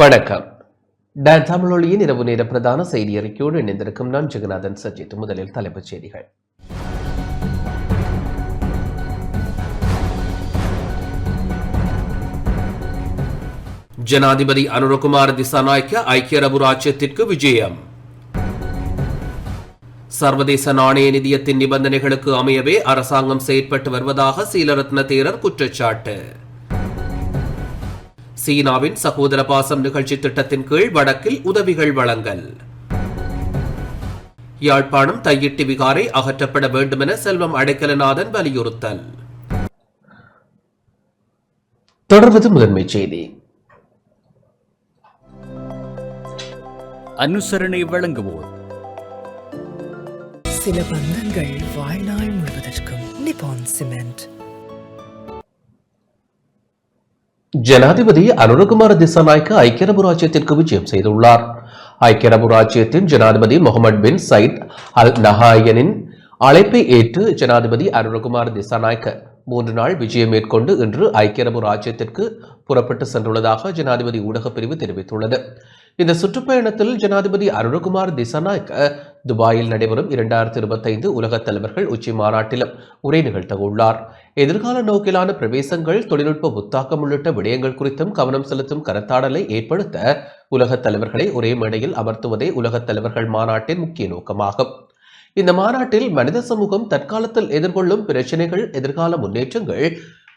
வணக்கம். டான் தமிழொலியின் இரவு நேர பிரதான செய்தி அறிக்கையோடு இணைந்திருக்கும் நான் ஜெகநாதன் சஜித். முதலில் தலைப்புச் செய்திகள். ஜனாதிபதி அனுரகுமார் திசாநாயக்க ஐக்கிய அரபு ராச்சியத்திற்கு விஜயம். சர்வதேச நாணய நிதியத்தின் நிபந்தனைகளுக்கு அமையவே அரசாங்கம் செயற்பட்டு வருவதாக சீலரத்ன தேரர் குற்றச்சாட்டு. சீனாவின் சகோதர பாசம் நிகழ்ச்சி திட்டத்தின் கீழ் வடக்கில் உதவிகள் வழங்கல். யாழ்ப்பாணம் தையிட்டி விகாரை அகற்றப்பட வேண்டும் என செல்வம் அடைக்கலநாதன் வலியுறுத்தல். தொடர்வது முதன்மை செய்தி. அனுசரணை வழங்குவோர் சில பந்தங்கள் வாழ்நாள் முழுவதற்கும். நிப்பான் சிமெண்ட். ஜனாதிபதி அனுரகுமார திசாநாயக்க ஐக்கிய அரபு ராச்சியத்திற்கு விஜயம் செய்துள்ளார். ஐக்கிய அரபு ராச்சியத்தின் ஜனாதிபதி முகமது பின் சயித் அல் நஹாயனின் அழைப்பை ஏற்று ஜனாதிபதி அனுரகுமார திசாநாயக்க 3 நாள் விஜயம் மேற்கொண்டு இன்று ஐக்கிய அரபு ராச்சியத்திற்கு புறப்பட்டு சென்றுள்ளதாக ஜனாதிபதி ஊடகப் பிரிவு தெரிவித்துள்ளது. இந்த சுற்றுப்பயணத்தில் ஜனாதிபதி அனுரகுமார் திசாநாயக்க துபாயில் நடைபெறும் 2025 உலகத் தலைவர்கள் உச்சி மாநாட்டிலும் உரை நிகழ்த்த உள்ளார். எதிர்கால நோக்கிலான பிரவேசங்கள், தொழில்நுட்ப புத்தாக்கம் உள்ளிட்ட விடயங்கள் குறித்தும் கவனம் செலுத்தும் கருத்தாடலை ஏற்படுத்த உலகத் தலைவர்களை ஒரே மேடையில் அமர்த்துவதே உலகத் தலைவர்கள் மாநாட்டின் முக்கிய நோக்கமாகும். இந்த மாநாட்டில் மனித சமூகம் தற்காலத்தில் எதிர்கொள்ளும் பிரச்சினைகள், எதிர்கால முன்னேற்றங்கள்,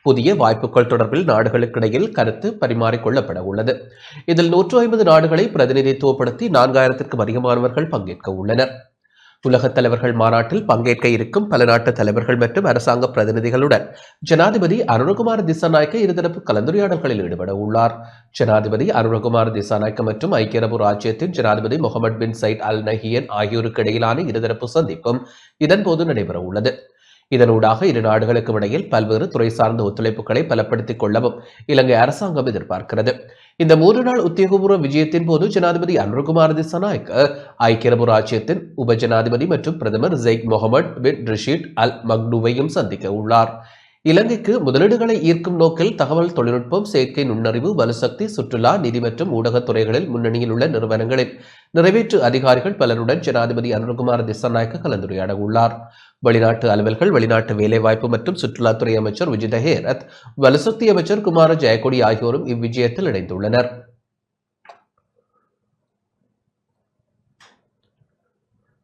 புதிய வாய்ப்புகள் தொடர்பில் நாடுகளுக்கிடையில் கருத்து பரிமாறிக்கொள்ளப்பட உள்ளது. இதில் 150 நாடுகளை பிரதிநிதித்துவப்படுத்தி 4000க்கும் அதிகமானவர்கள் பங்கேற்க உள்ளனர். உலகத் தலைவர்கள் மாநாட்டில் பங்கேற்க இருக்கும் பல நாட்டு தலைவர்கள் மற்றும் அரசாங்க பிரதிநிதிகளுடன் ஜனாதிபதி அனுரகுமார் திசாநாயக்க இருதரப்பு கலந்துரையாடல்களில் ஈடுபட உள்ளார். ஜனாதிபதி அனுரகுமார் திசாநாயக்க மற்றும் ஐக்கிய அரபு ராச்சியத்தின் ஜனாதிபதி முகமது பின் சயித் அல் நஹியன் ஆகியோருக்கு இடையிலான இருதரப்பு சந்திப்பும் இதன்போது நடைபெற உள்ளது. இதனூடாக இரு நாடுகளுக்கும் இடையில் பல்வேறு துறை சார்ந்த ஒத்துழைப்புகளை பலப்படுத்திக் கொள்ளவும் இலங்கை அரசாங்கம் எதிர்பார்க்கிறது. இந்த 3 நாள் உத்தியோகபூர்வ விஜயத்தின் போது ஜனாதிபதி அனுரகுமார் திசாநாயக்க ஐக்கிய அரபு ராச்சியத்தின் உப ஜனாதிபதி மற்றும் பிரதமர் ஜெய்க் முகமது பின் ரஷீத் அல் மக்னூவையும் சந்திக்க உள்ளார். இலங்கைக்கு முதலீடுகளை ஈர்க்கும் நோக்கில் தகவல் தொழில்நுட்பம், செயற்கை நுண்ணறிவு, வலுசக்தி, சுற்றுலா, நிதி மற்றும் ஊடகத் துறைகளில் முன்னணியில் உள்ள நிறுவனங்களின் நிறைவேற்று அதிகாரிகள் பலருடன் ஜனாதிபதி அனுரகுமார் திசாநாயக்க கலந்துரையாட உள்ளார். வெளிநாட்டு அலுவல்கள், வெளிநாட்டு வேலைவாய்ப்பு மற்றும் சுற்றுலாத்துறை அமைச்சர் விஜித ஹேரத், வலுசக்தி அமைச்சர் குமார ஜெயக்கொடி ஆகியோரும் இவ்விஜயத்தில் இணைந்துள்ளனர்.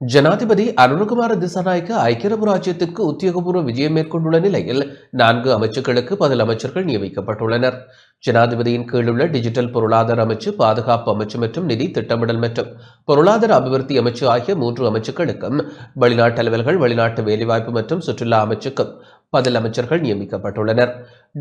ஜனாதிபதி அனுரகுமார திசாநாயக்க ஐக்கிய அரபு ராச்சியத்திற்கு உத்தியோகபூர்வ விஜயம் மேற்கொண்டுள்ள நிலையில் 4 அமைச்சுக்களுக்கு பதில் அமைச்சர்கள் நியமிக்கப்பட்டுள்ளனர். ஜனாதிபதியின் கீழுள்ள டிஜிட்டல் பொருளாதார அமைச்சு, பாதுகாப்பு அமைச்சு மற்றும் நிதி திட்டமிடல் மற்றும் பொருளாதார அபிவிருத்தி அமைச்சு ஆகிய 3 அமைச்சுக்களுக்கும் வெளிநாட்டு அலுவல்கள், வெளிநாட்டு வேலைவாய்ப்பு மற்றும் சுற்றுலா அமைச்சுக்கும் பதில் அமைச்சர்கள் நியமிக்கப்பட்டுள்ளனர்.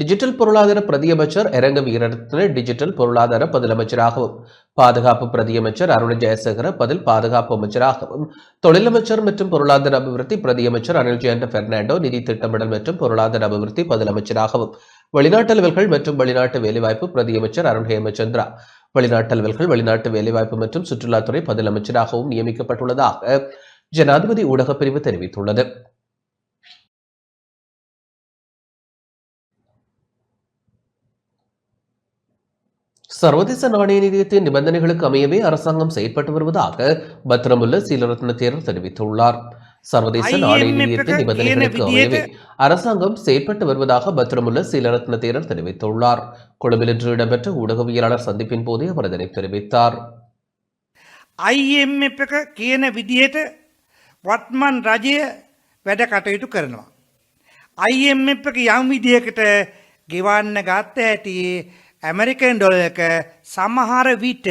டிஜிட்டல் பொருளாதார பிரதியமைச்சர் இரங்க வீரரத்ன டிஜிட்டல் பொருளாதார பதில் அமைச்சராகவும், பாதுகாப்பு பிரதியமைச்சர் அருண ஜெயசேகர பதில் பாதுகாப்பு அமைச்சராகவும், தொழிலமைச்சர் மற்றும் பொருளாதார அபிவிருத்தி பிரதியமைச்சர் அனில் ஜெயந்த பெர்னாண்டோ நிதி திட்டமிடல் மற்றும் பொருளாதார அபிவிருத்தி பதில் அமைச்சராகவும், வெளிநாட்டு அலுவல்கள் மற்றும் வெளிநாட்டு வேலைவாய்ப்பு பிரதியமைச்சர் அருண் ஹேமச்சந்திரா வெளிநாட்டு அலுவல்கள், வெளிநாட்டு வேலைவாய்ப்பு மற்றும் சுற்றுலாத்துறை பதில் அமைச்சராகவும் நியமிக்கப்பட்டுள்ளதாக ஜனாதிபதி ஊடகப் பிரிவு தெரிவித்துள்ளது. சர்வதேச நாணய நிதியத்தின் நிபந்தனைகளுக்கு அமையவே அரசாங்கம் செயற்பட்டு வருவதாக பத்ரமுல்ல சீலரத்ன தேரர் தெரிவித்துள்ளார். சர்வதேச நாணய நிதியத்தின் நிபந்தனைகளுக்கு அமையவே அரசாங்கம் செயற்பட்டு வருவதாக பத்ரமுல்ல சீலரத்ன தேரர் தெரிவித்துள்ளார். கொழும்பில் இன்று இடம்பெற்ற ஊடகவியலாளர் சந்திப்பின் போதே அவர் இதனை தெரிவித்தார். IMF එක කියන විදිහට වත්මන් රජය වැඩ කටයුතු කරනවා. IMF එක යම් විදිහකට ගෙවන්න ගත්ත හැටි ඇමරිකන් ඩොලර් එක සමහර විට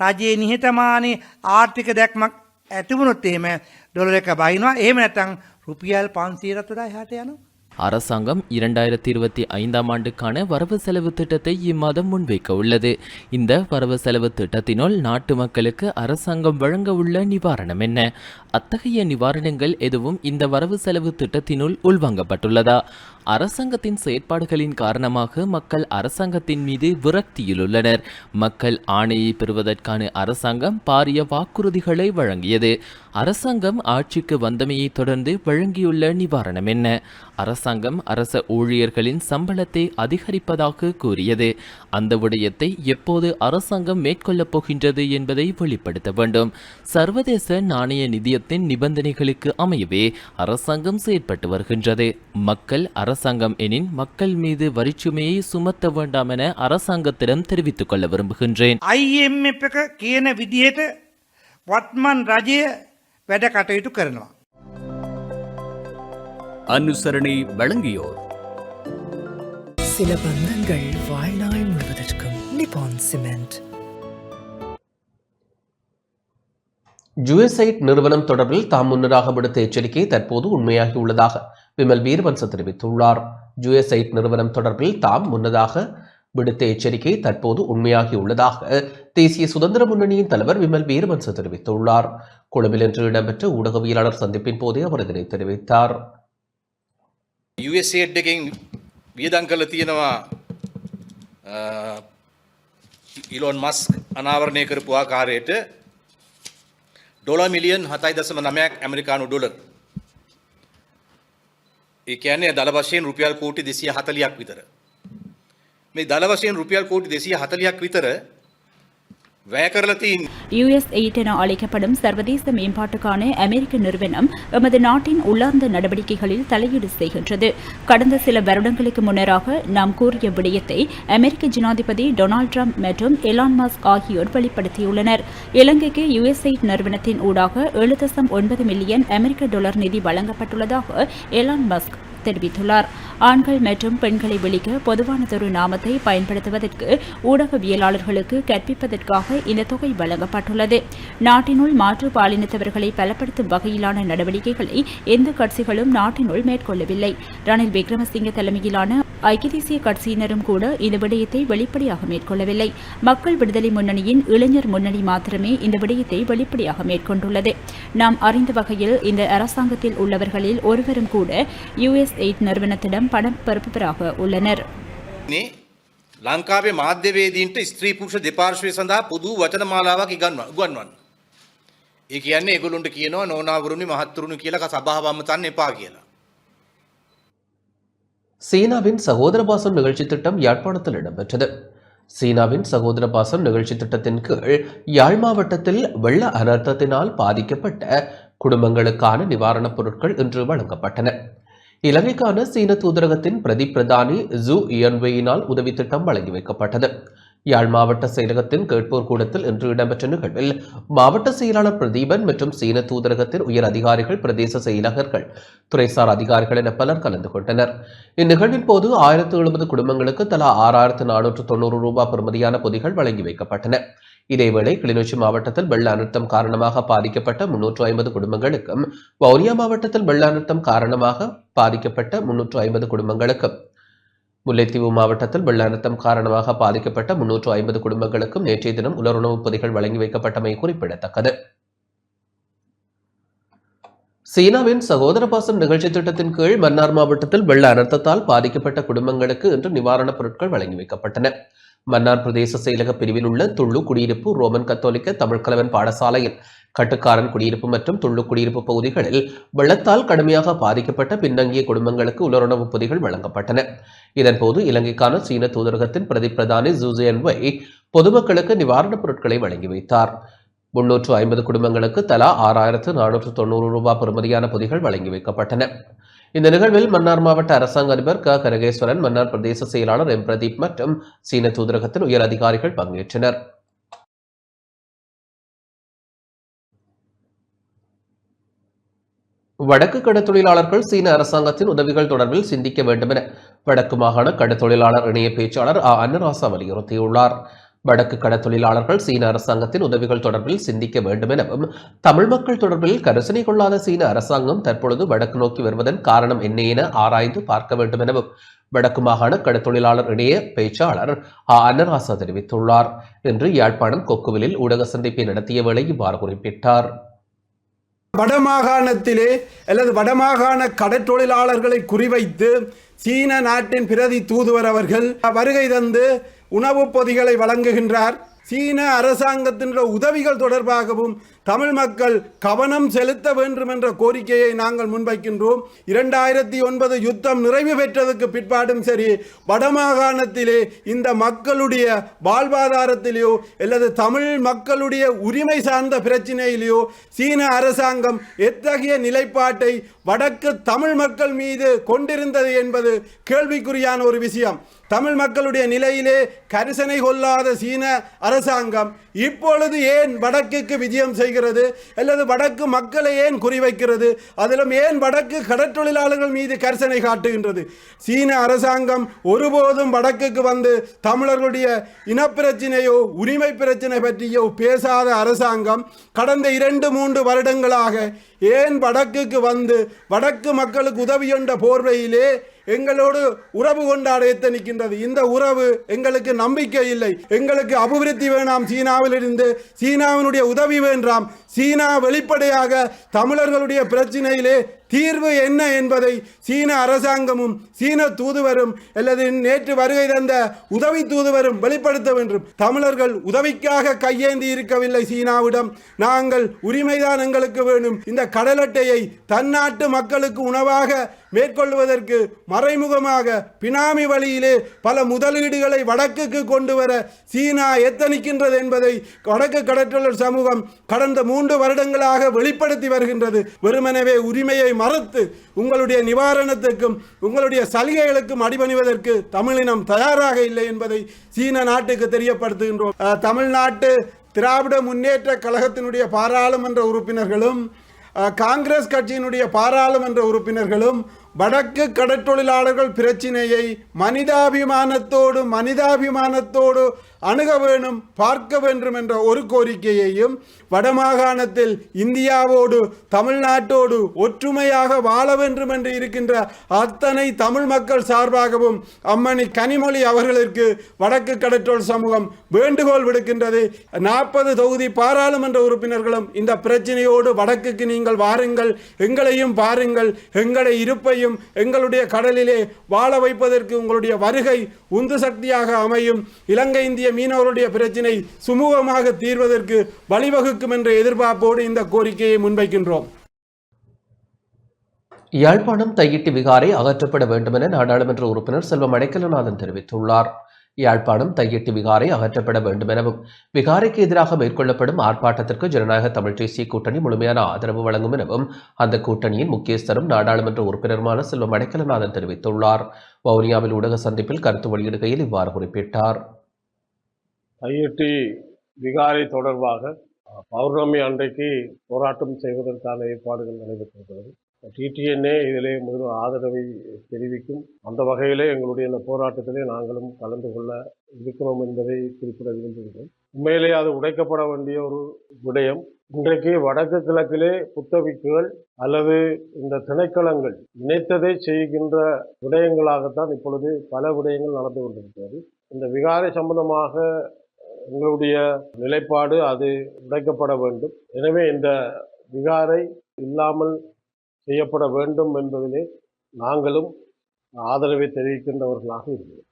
රජයේ නිහතමානී ආර්ථික දැක්මක් ඇති වුණොත් එහෙම ඩොලර් එක බහිනවා. එහෙම නැත්නම් රුපියල් 500ට වඩා එහාට යනවා. அரசாங்கம் 2025ஆம் ஆண்டுக்கான வரவு செலவு திட்டத்தை இம்மாதம் முன்வைக்க உள்ளது. இந்த வரவு செலவு திட்டத்தினுள் நாட்டு மக்களுக்கு அரசாங்கம் வழங்க உள்ள நிவாரணம் என்ன? அத்தகைய நிவாரணங்கள் எதுவும் இந்த வரவு செலவு திட்டத்தினுள் உள்வாங்கப்பட்டுள்ளதா? அரசாங்கத்தின் செயற்பாடுகளின் காரணமாக மக்கள் அரசாங்கத்தின் மீது விரக்தியிலுள்ளனர். மக்கள் ஆணையை பெறுவதற்கான அரசாங்கம் பாரிய வாக்குறுதிகளை வழங்கியது. அரசாங்கம் ஆட்சிக்கு வந்தமையை தொடர்ந்து வழங்கியுள்ள நிவாரணம் என்ன? அரசாங்கம் அரச ஊழியர்களின் சம்பளத்தை அதிகரிப்பதாக கூறியது. அந்த விடயத்தை எப்போது அரசாங்கம் மேற்கொள்ளப் போகின்றது என்பதை வெளிப்படுத்த வேண்டும். சர்வதேச நாணய நிதியத்தின் நிபந்தனைகளுக்கு அமையவே அரசாங்கம் செயற்பட்டு வருகின்றது. மக்கள் அரசாங்கம் எனின் மக்கள் மீது வரிச்சுமையை சுமத்த வேண்டாம் என அரசாங்கத்திடம் தெரிவித்துக் கொள்ள விரும்புகின்றேன். IMF එක කියන විදිහට වත්මන් රජය වැඩ කටයුතු කරනවා. அனுசரணை வழங்கியோர் சில பந்தங்கள் வாழ்நாள் முழுவதற்கும் நிப்பான் சிமெண்ட். ஜூஎசைட் நிறுவனம் தொடர்பில் தாம் முன்னதாக விடுத்த எச்சரிக்கை தற்போது உண்மையாகியுள்ளதாக விமல் வீரவன்ச தெரிவித்துள்ளார். ஜூஎசைட் நிறுவனம் தொடர்பில் தாம் முன்னதாக விடுத்த எச்சரிக்கை தற்போது உண்மையாகியுள்ளதாக தேசிய சுதந்திர முன்னணியின் தலைவர் விமல் வீரவன்ச தெரிவித்துள்ளார். கொழும்பில் இன்று இடம்பெற்ற ஊடகவியலாளர் சந்திப்பின் போதே அவர் இதனை தெரிவித்தார். USAID එකෙන් වියදම් කරලා තියෙනවා ඉලොන් මස්ක් අනාවරණය කරපු ආකාරයට ඩොලර් මිලියන් 7.9ක් ඇමරිකානු ඩොලර්. ඒ කියන්නේ දල වශයෙන් රුපියල් කෝටි 240ක් විතර. මේ දල වශයෙන් රුපියල් කෝටි 240ක් විතර වැය කරලා තියෙන්නේ. USAID என அழைக்கப்படும் சர்வதேச மேம்பாட்டுக்கான அமெரிக்க நிறுவனம் எமது நாட்டின் உள்ளார்ந்த நடவடிக்கைகளில் தலையீடு செய்கின்றது. கடந்த சில வருடங்களுக்கு முன்னராக நாம் கூறிய விடயத்தை அமெரிக்க ஜனாதிபதி டொனால்ட் ட்ரம்ப் மற்றும் எலான் மஸ்க் ஆகியோர் வெளிப்படுத்தியுள்ளனர். இலங்கைக்கு USAID நிறுவனத்தின் ஊடாக 7.9 மில்லியன் அமெரிக்க டாலர் நிதி வழங்கப்பட்டுள்ளதாக எலான் மஸ்க் தெரிவித்துள்ளார். ஆண்கள் மற்றும் பெண்களை விளிக்க பொதுவானதொரு நாமத்தை பயன்படுத்துவதற்கு ஊடகவியலாளர்களுக்கு கற்பிப்பதற்காக இந்த தொகை வழங்கப்பட்டுள்ளது. நாட்டினுள் மாற்று பாலினத்தவர்களை பலப்படுத்தும் வகையிலான நடவடிக்கைகளை எந்த கட்சிகளும் நாட்டினுள் மேற்கொள்ளவில்லை. ரணில் விக்ரமசிங்க தலைமையிலான ஐக்கிய தேசிய கட்சியினரும் கூட இந்த விடயத்தை வெளிப்படையாக மேற்கொள்ளவில்லை. மக்கள் விடுதலை முன்னணியின் இளைஞர் முன்னணி மாத்திரமே இந்த விடயத்தை வெளிப்படையாக மேற்கொண்டுள்ளது. நாம் அறிந்த வகையில் இந்த அரசாங்கத்தில் உள்ளவர்களில் ஒருவரும் கூட USAID நிறுவனத்திடம் பணம் பெறுபவராக உள்ளனர். ලංකාවේ මාධ්‍යවේදීන්ට ස්ත්‍රී පුරුෂ දෙපාර්ශ්වය සඳහා පොදු වචන මාලාවක් උගන්වන්න. ඒ කියන්නේ ඒගොල්ලොන්ට කියනවා නෝනාවරුනි මහත්තුරුනි කියලා සභාව අමතන්න එපා කියලා. சீனாவின் சகோதர பாசம் நிகழ்ச்சி திட்டம் யாழ்ப்பாணத்தில் இடம்பெற்றது. சீனாவின் சகோதர பாசம் நிகழ்ச்சி திட்டத்தின் கீழ் யாழ் மாவட்டத்தில் வெள்ள அனர்த்தத்தினால் பாதிக்கப்பட்ட குடும்பங்களுக்கான நிவாரணப் பொருட்கள் இன்று வழங்கப்பட்டன. இலங்கைக்கான சீன தூதரகத்தின் பிரதிப்பிரதானி ஜூ இயன்வேயினால் உதவி திட்டம் வழங்கி வைக்கப்பட்டது. யாழ் மாவட்ட செயலகத்தின் கேட்போர் கூடத்தில் இன்று இடம்பெற்ற நிகழ்வில் மாவட்ட செயலாளர் பிரதீபன் மற்றும் சீன தூதரகத்தின் உயர் அதிகாரிகள், பிரதேச செயலகர்கள், துறைசார் அதிகாரிகள் என பலர் கலந்து கொண்டனர். இந்நிகழ்வின் போது 1070 குடும்பங்களுக்கு தலா 6490 ரூபாய் பெறுமதியான பொதிகள் வழங்கி வைக்கப்பட்டன. இதேவேளை கிளிநொச்சி மாவட்டத்தில் வெள்ள அனர்த்தம் காரணமாக பாதிக்கப்பட்ட 350 குடும்பங்களுக்கும், வவுனியா மாவட்டத்தில் வெள்ள அனர்த்தம் காரணமாக பாதிக்கப்பட்ட 350 குடும்பங்களுக்கும், முல்லைத்தீவு மாவட்டத்தில் வெள்ள அனர்த்தம் காரணமாக பாதிக்கப்பட்ட 350 குடும்பங்களுக்கும் நேற்றைய தினம் உலருணவுப் பொதிகள் வழங்கி வைக்கப்பட்டமை குறிப்பிடத்தக்கது. சீனாவின் சகோதர பாசம் நிகழ்ச்சி திட்டத்தின் கீழ் மன்னார் மாவட்டத்தில் வெள்ள அனர்த்தத்தால் பாதிக்கப்பட்ட குடும்பங்களுக்கு இன்று நிவாரணப் பொருட்கள் வழங்கி வைக்கப்பட்டன. மன்னார் பிரதேச செயலக பிரிவில் உள்ள துள்ளு குடியிருப்பு, ரோமன் கத்தோலிக்க தமிழ்கலவன் பாடசாலையில், கட்டுக்காரன் குடியிருப்பு மற்றும் துள்ளு குடியிருப்பு பகுதிகளில் வெள்ளத்தால் கடுமையாக பாதிக்கப்பட்ட பின்தங்கிய குடும்பங்களுக்கு உலருணவுப் பொதிகள் வழங்கப்பட்டன. இதன்போது இலங்கைக்கான சீன தூதரகத்தின் பிரதிப்பிரதானி ஜூசியன்வை பொதுமக்களுக்கு நிவாரணப் பொருட்களை வழங்கி வைத்தார். 350 குடும்பங்களுக்கு தலா 6490 ரூபாய் பெறுமதியான பொதிகள் வழங்கி வைக்கப்பட்டன. இந்த நிகழ்வில் மன்னார் மாவட்ட அரசாங்க அதிபர் க கனகேஸ்வரன், மன்னார் பிரதேச செயலாளர் எம் பிரதீப் மற்றும் சீன தூதரகத்தின் உயர் அதிகாரிகள் பங்கேற்றனர். வடக்கு கடற்தொழிலாளர்கள் சீன அரசாங்கத்தின் உதவிகள் தொடர்பில் சிந்திக்க வேண்டும் என வடக்கு மாகாண கடற்தொழிலாளர் இணைய பேச்சாளர் அன்னராசா வலியுறுத்தியுள்ளார். வடக்கு கடற்தொழிலாளர்கள் சீன அரசாங்கத்தின் உதவிகள் தொடர்பில் சிந்திக்க வேண்டும் எனவும், தமிழ் மக்கள் தொடர்பில் கரிசனை கொள்ளாத சீன அரசாங்கம் தற்பொழுது வடக்கு நோக்கி வருவதன் காரணம் என்ன என ஆராய்ந்து பார்க்க வேண்டும் எனவும் வடக்கு மாகாண கடற்தொழிலாளர் இணைய பேச்சாளர் அன்னராசா தெரிவித்துள்ளார். இன்று யாழ்ப்பாணம் கொக்குவிலில் ஊடக சந்திப்பை நடத்திய வேளை இவ்வாறு குறிப்பிட்டார். வடமாகாணத்திலே அல்லது வடமாகாண கடற்தொழிலாளர்களை குறிவைத்து சீன நாட்டின் பிரதி தூதுவர் அவர்கள் வருகை தந்து உணவுப் பொதிகளை வழங்குகின்றார். சீன அரசாங்கத்தின் உதவிகள் தொடர்பாகவும் தமிழ் மக்கள் கவனம் செலுத்த வேண்டும் என்ற கோரிக்கையை நாங்கள் முன்வைக்கின்றோம். 2009 யுத்தம் நிறைவு பெற்றதுக்கு பிற்பாடும் சரி, வடமாகாணத்திலே இந்த மக்களுடைய வாழ்வாதாரத்திலேயோ அல்லது தமிழ் மக்களுடைய உரிமை சார்ந்த பிரச்சினையிலேயோ சீன அரசாங்கம் எத்தகைய நிலைப்பாட்டை வடக்கு தமிழ் மக்கள் மீது கொண்டிருந்தது என்பது கேள்விக்குறியான ஒரு விஷயம். தமிழ் மக்களுடைய நிலையிலே கரிசனை கொள்ளாத சீன அரசாங்கம் இப்பொழுது ஏன் வடக்குக்கு விஜயம் செய்கிறது அல்லது வடக்கு மக்களை ஏன் குறிவைக்கிறது, அதிலும் ஏன் வடக்கு கடற்றொழிலாளர்கள் மீது கரிசனை காட்டுகின்றது? சீன அரசாங்கம் ஒருபோதும் வடக்குக்கு வந்து தமிழர்களுடைய இனப்பிரச்சினையோ உரிமை பிரச்சினை பற்றியோ பேசாத அரசாங்கம் கடந்த 2-3 வருடங்களாக ஏன் வடக்குக்கு வந்து வடக்கு மக்களுக்கு உதவி என்ற போர்வையிலே எங்களோடு உறவு கொண்டாட எத்தனிக்கின்றது? இந்த உறவு எங்களுக்கு நம்பிக்கை இல்லை. எங்களுக்கு அபிவிருத்தி வேணாம், சீனாவிலிருந்து சீனாவினுடைய உதவி வேண்டாம். சீனா வெளிப்படையாக தமிழர்களுடைய பிரச்சினையிலே தீர்வு என்ன என்பதை சீன அரசாங்கமும் சீன தூதுவரும் அல்லது நேற்று வருகை தந்த உதவி தூதுவரும் வெளிப்படுத்த வேண்டும். தமிழர்கள் உதவிக்காக கையேந்தி இருக்கவில்லை சீனாவிடம். நாங்கள் உரிமைதான் எங்களுக்கு வேணும். இந்த கடல் அட்டையை தன்னாட்டு மக்களுக்கு உணவாக மேற்கொள்வதற்கு மறைமுகமாக பினாமி வழியிலே பல முதலீடுகளை வடக்குக்கு கொண்டு வர சீனா எத்தனிக்கின்றது என்பதை வடக்கு கடற்றொழில் சமூகம் கடந்த 3 வருடங்களாக வெளிப்படுத்தி வருகின்றது. வெறுமனவே உரிமையை மறுத்து உங்களுடைய நிவாரணத்துக்கும் உங்களுடைய சலுகைகளுக்கும் அடிபணிவதற்கு தமிழினம் தயாராக இல்லை என்பதை சீன நாட்டுக்கு தெரியப்படுத்துகின்றோம். தமிழ்நாட்டு திராவிட முன்னேற்ற கழகத்தினுடைய பாராளுமன்ற உறுப்பினர்களும் காங்கிரஸ் கட்சியினுடைய பாராளுமன்ற உறுப்பினர்களும் வடக்கு கடற்றொழிலாளர்கள் பிரச்சினையை மனிதாபிமானத்தோடு அணுக வேணும், பார்க்க வேண்டும் என்ற ஒரு கோரிக்கையையும் வடமாகாணத்தில் இந்தியாவோடு தமிழ்நாட்டோடு ஒற்றுமையாக வாழ வேண்டும் என்று இருக்கின்ற அத்தனை தமிழ் மக்கள் சார்பாகவும் அம்மணி கனிமொழி அவர்களுக்கு வடக்கு கடற்றொழில் சமூகம் வேண்டுகோள் விடுக்கின்றது. 40 தொகுதி பாராளுமன்ற உறுப்பினர்களும் இந்த பிரச்சனையோடு வடக்குக்கு நீங்கள் வாருங்கள், எங்களையும் பாருங்கள், எங்களை இருப்பையும் எங்களுடைய கடலிலே வாழ வைப்பதற்கு உங்களுடைய வருகை உந்து சக்தியாக அமையும். இலங்கை இந்திய மீனவருடைய பிரச்சினை சுமூகமாக தீர்வதற்கு வழிவகுக்கும் என்ற எதிர்பார்ப்போடு இந்த கோரிக்கையை முன்வைக்கின்றோம். யாழ்ப்பாணம் தையிட்டி விகாரை அகற்றப்பட வேண்டும் என நாடாளுமன்ற உறுப்பினர் செல்வம் அடைக்கலநாதன் தெரிவித்துள்ளார். யாழ்ப்பாணம் தையிட்டி விகாரை அகற்றப்பட வேண்டும் எனவும் விகாரைக்கு எதிராக மேற்கொள்ளப்படும் ஆர்ப்பாட்டத்திற்கு ஜனநாயக தமிழ் தேசிய கூட்டணி முழுமையான ஆதரவு வழங்கும் எனவும் அந்த கூட்டணியின் முக்கியஸ்தரும் நாடாளுமன்ற உறுப்பினருமான செல்வம் அடைக்கலநாதன் தெரிவித்துள்ளார். வவுனியாவில் ஊடக சந்திப்பில் கருத்து வெளியிடுகையில் இவ்வாறு குறிப்பிட்டார். தையிட்டி விகாரை தொடர்பாக பௌர்ணமி அன்றைக்கு போராட்டம் செய்வதற்கான ஏற்பாடுகள் நடைபெற்றிருக்கிறது. டிடிஎன்ஏ இதிலே முதல் ஆதரவை தெரிவிக்கும். அந்த வகையிலே எங்களுடைய இந்த போராட்டத்திலே நாங்களும் கலந்து கொள்ள இருக்கிறோம் என்பதை குறிப்பிட விரும்புகிறோம். உண்மையிலே அது உடைக்கப்பட வேண்டிய ஒரு விடயம். இன்றைக்கு வடக்கு கிழக்கிலே புத்தபிக்குகள் அல்லது இந்த திணைக்களங்கள் நினைத்ததை செய்கின்ற விடயங்களாகத்தான் இப்பொழுது பல விடயங்கள் நடந்து கொண்டிருக்கிறது. இந்த விகாரை சம்பந்தமாக எங்களுடைய நிலைப்பாடு அது உடைக்கப்பட வேண்டும். எனவே இந்த விகாரை இல்லாமல் செய்யப்பட வேண்டும் என்பதிலே நாங்களும் ஆதரவை தெரிவிக்கின்றவர்களாக இருக்கிறோம்.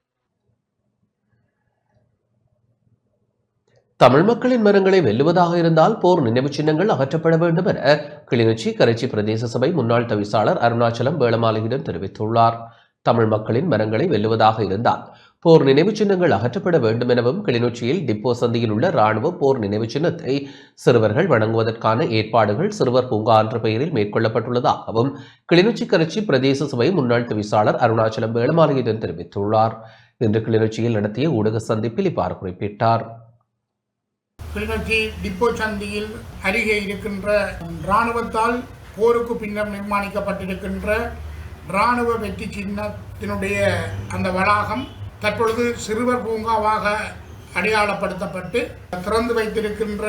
தமிழ் மக்களின் மரங்களை வெல்லுவதாக இருந்தால் போர் நினைவு சின்னங்கள் அகற்றப்பட வேண்டும் என கிளிநொச்சி கரைச்சி பிரதேச சபை முன்னாள் தவிசாளர் அருணாச்சலம் வேளமாலையிடம் தெரிவித்துள்ளார். தமிழ் மக்களின் மரங்களை வெல்லுவதாக இருந்தால் போர் நினைவு சின்னங்கள் அகற்றப்பட வேண்டும் எனவும் கிளிநொச்சியில் டிப்போ சந்தியில் உள்ள இராணுவ போர் நினைவு சின்னத்தை சிறுவர்கள் வழங்குவதற்கான ஏற்பாடுகள் சிறுவர் பூங்கா என்ற பெயரில் மேற்கொள்ளப்பட்டுள்ளதாகவும் கிளிநொச்சி கரைச்சி பிரதேச சபை முன்னாள் தவிசாளர் அருணாச்சலம் வேளமாலையிடம் தெரிவித்துள்ளார். இன்று கிளிநொச்சியில் நடத்திய ஊடக சந்திப்பில் இவ்வாறு குறிப்பிட்டார். கிளிநொச்சி டிப்போ சந்தியில் அருகே இருக்கின்ற இராணுவத்தால் போருக்கு பின்னர் நிர்மாணிக்கப்பட்டிருக்கின்ற இராணுவ வெற்றி சின்னத்தினுடைய அந்த வளாகம் தற்பொழுது சிறுவர் பூங்காவாக அடையாளப்படுத்தப்பட்டு திறந்து வைத்திருக்கின்ற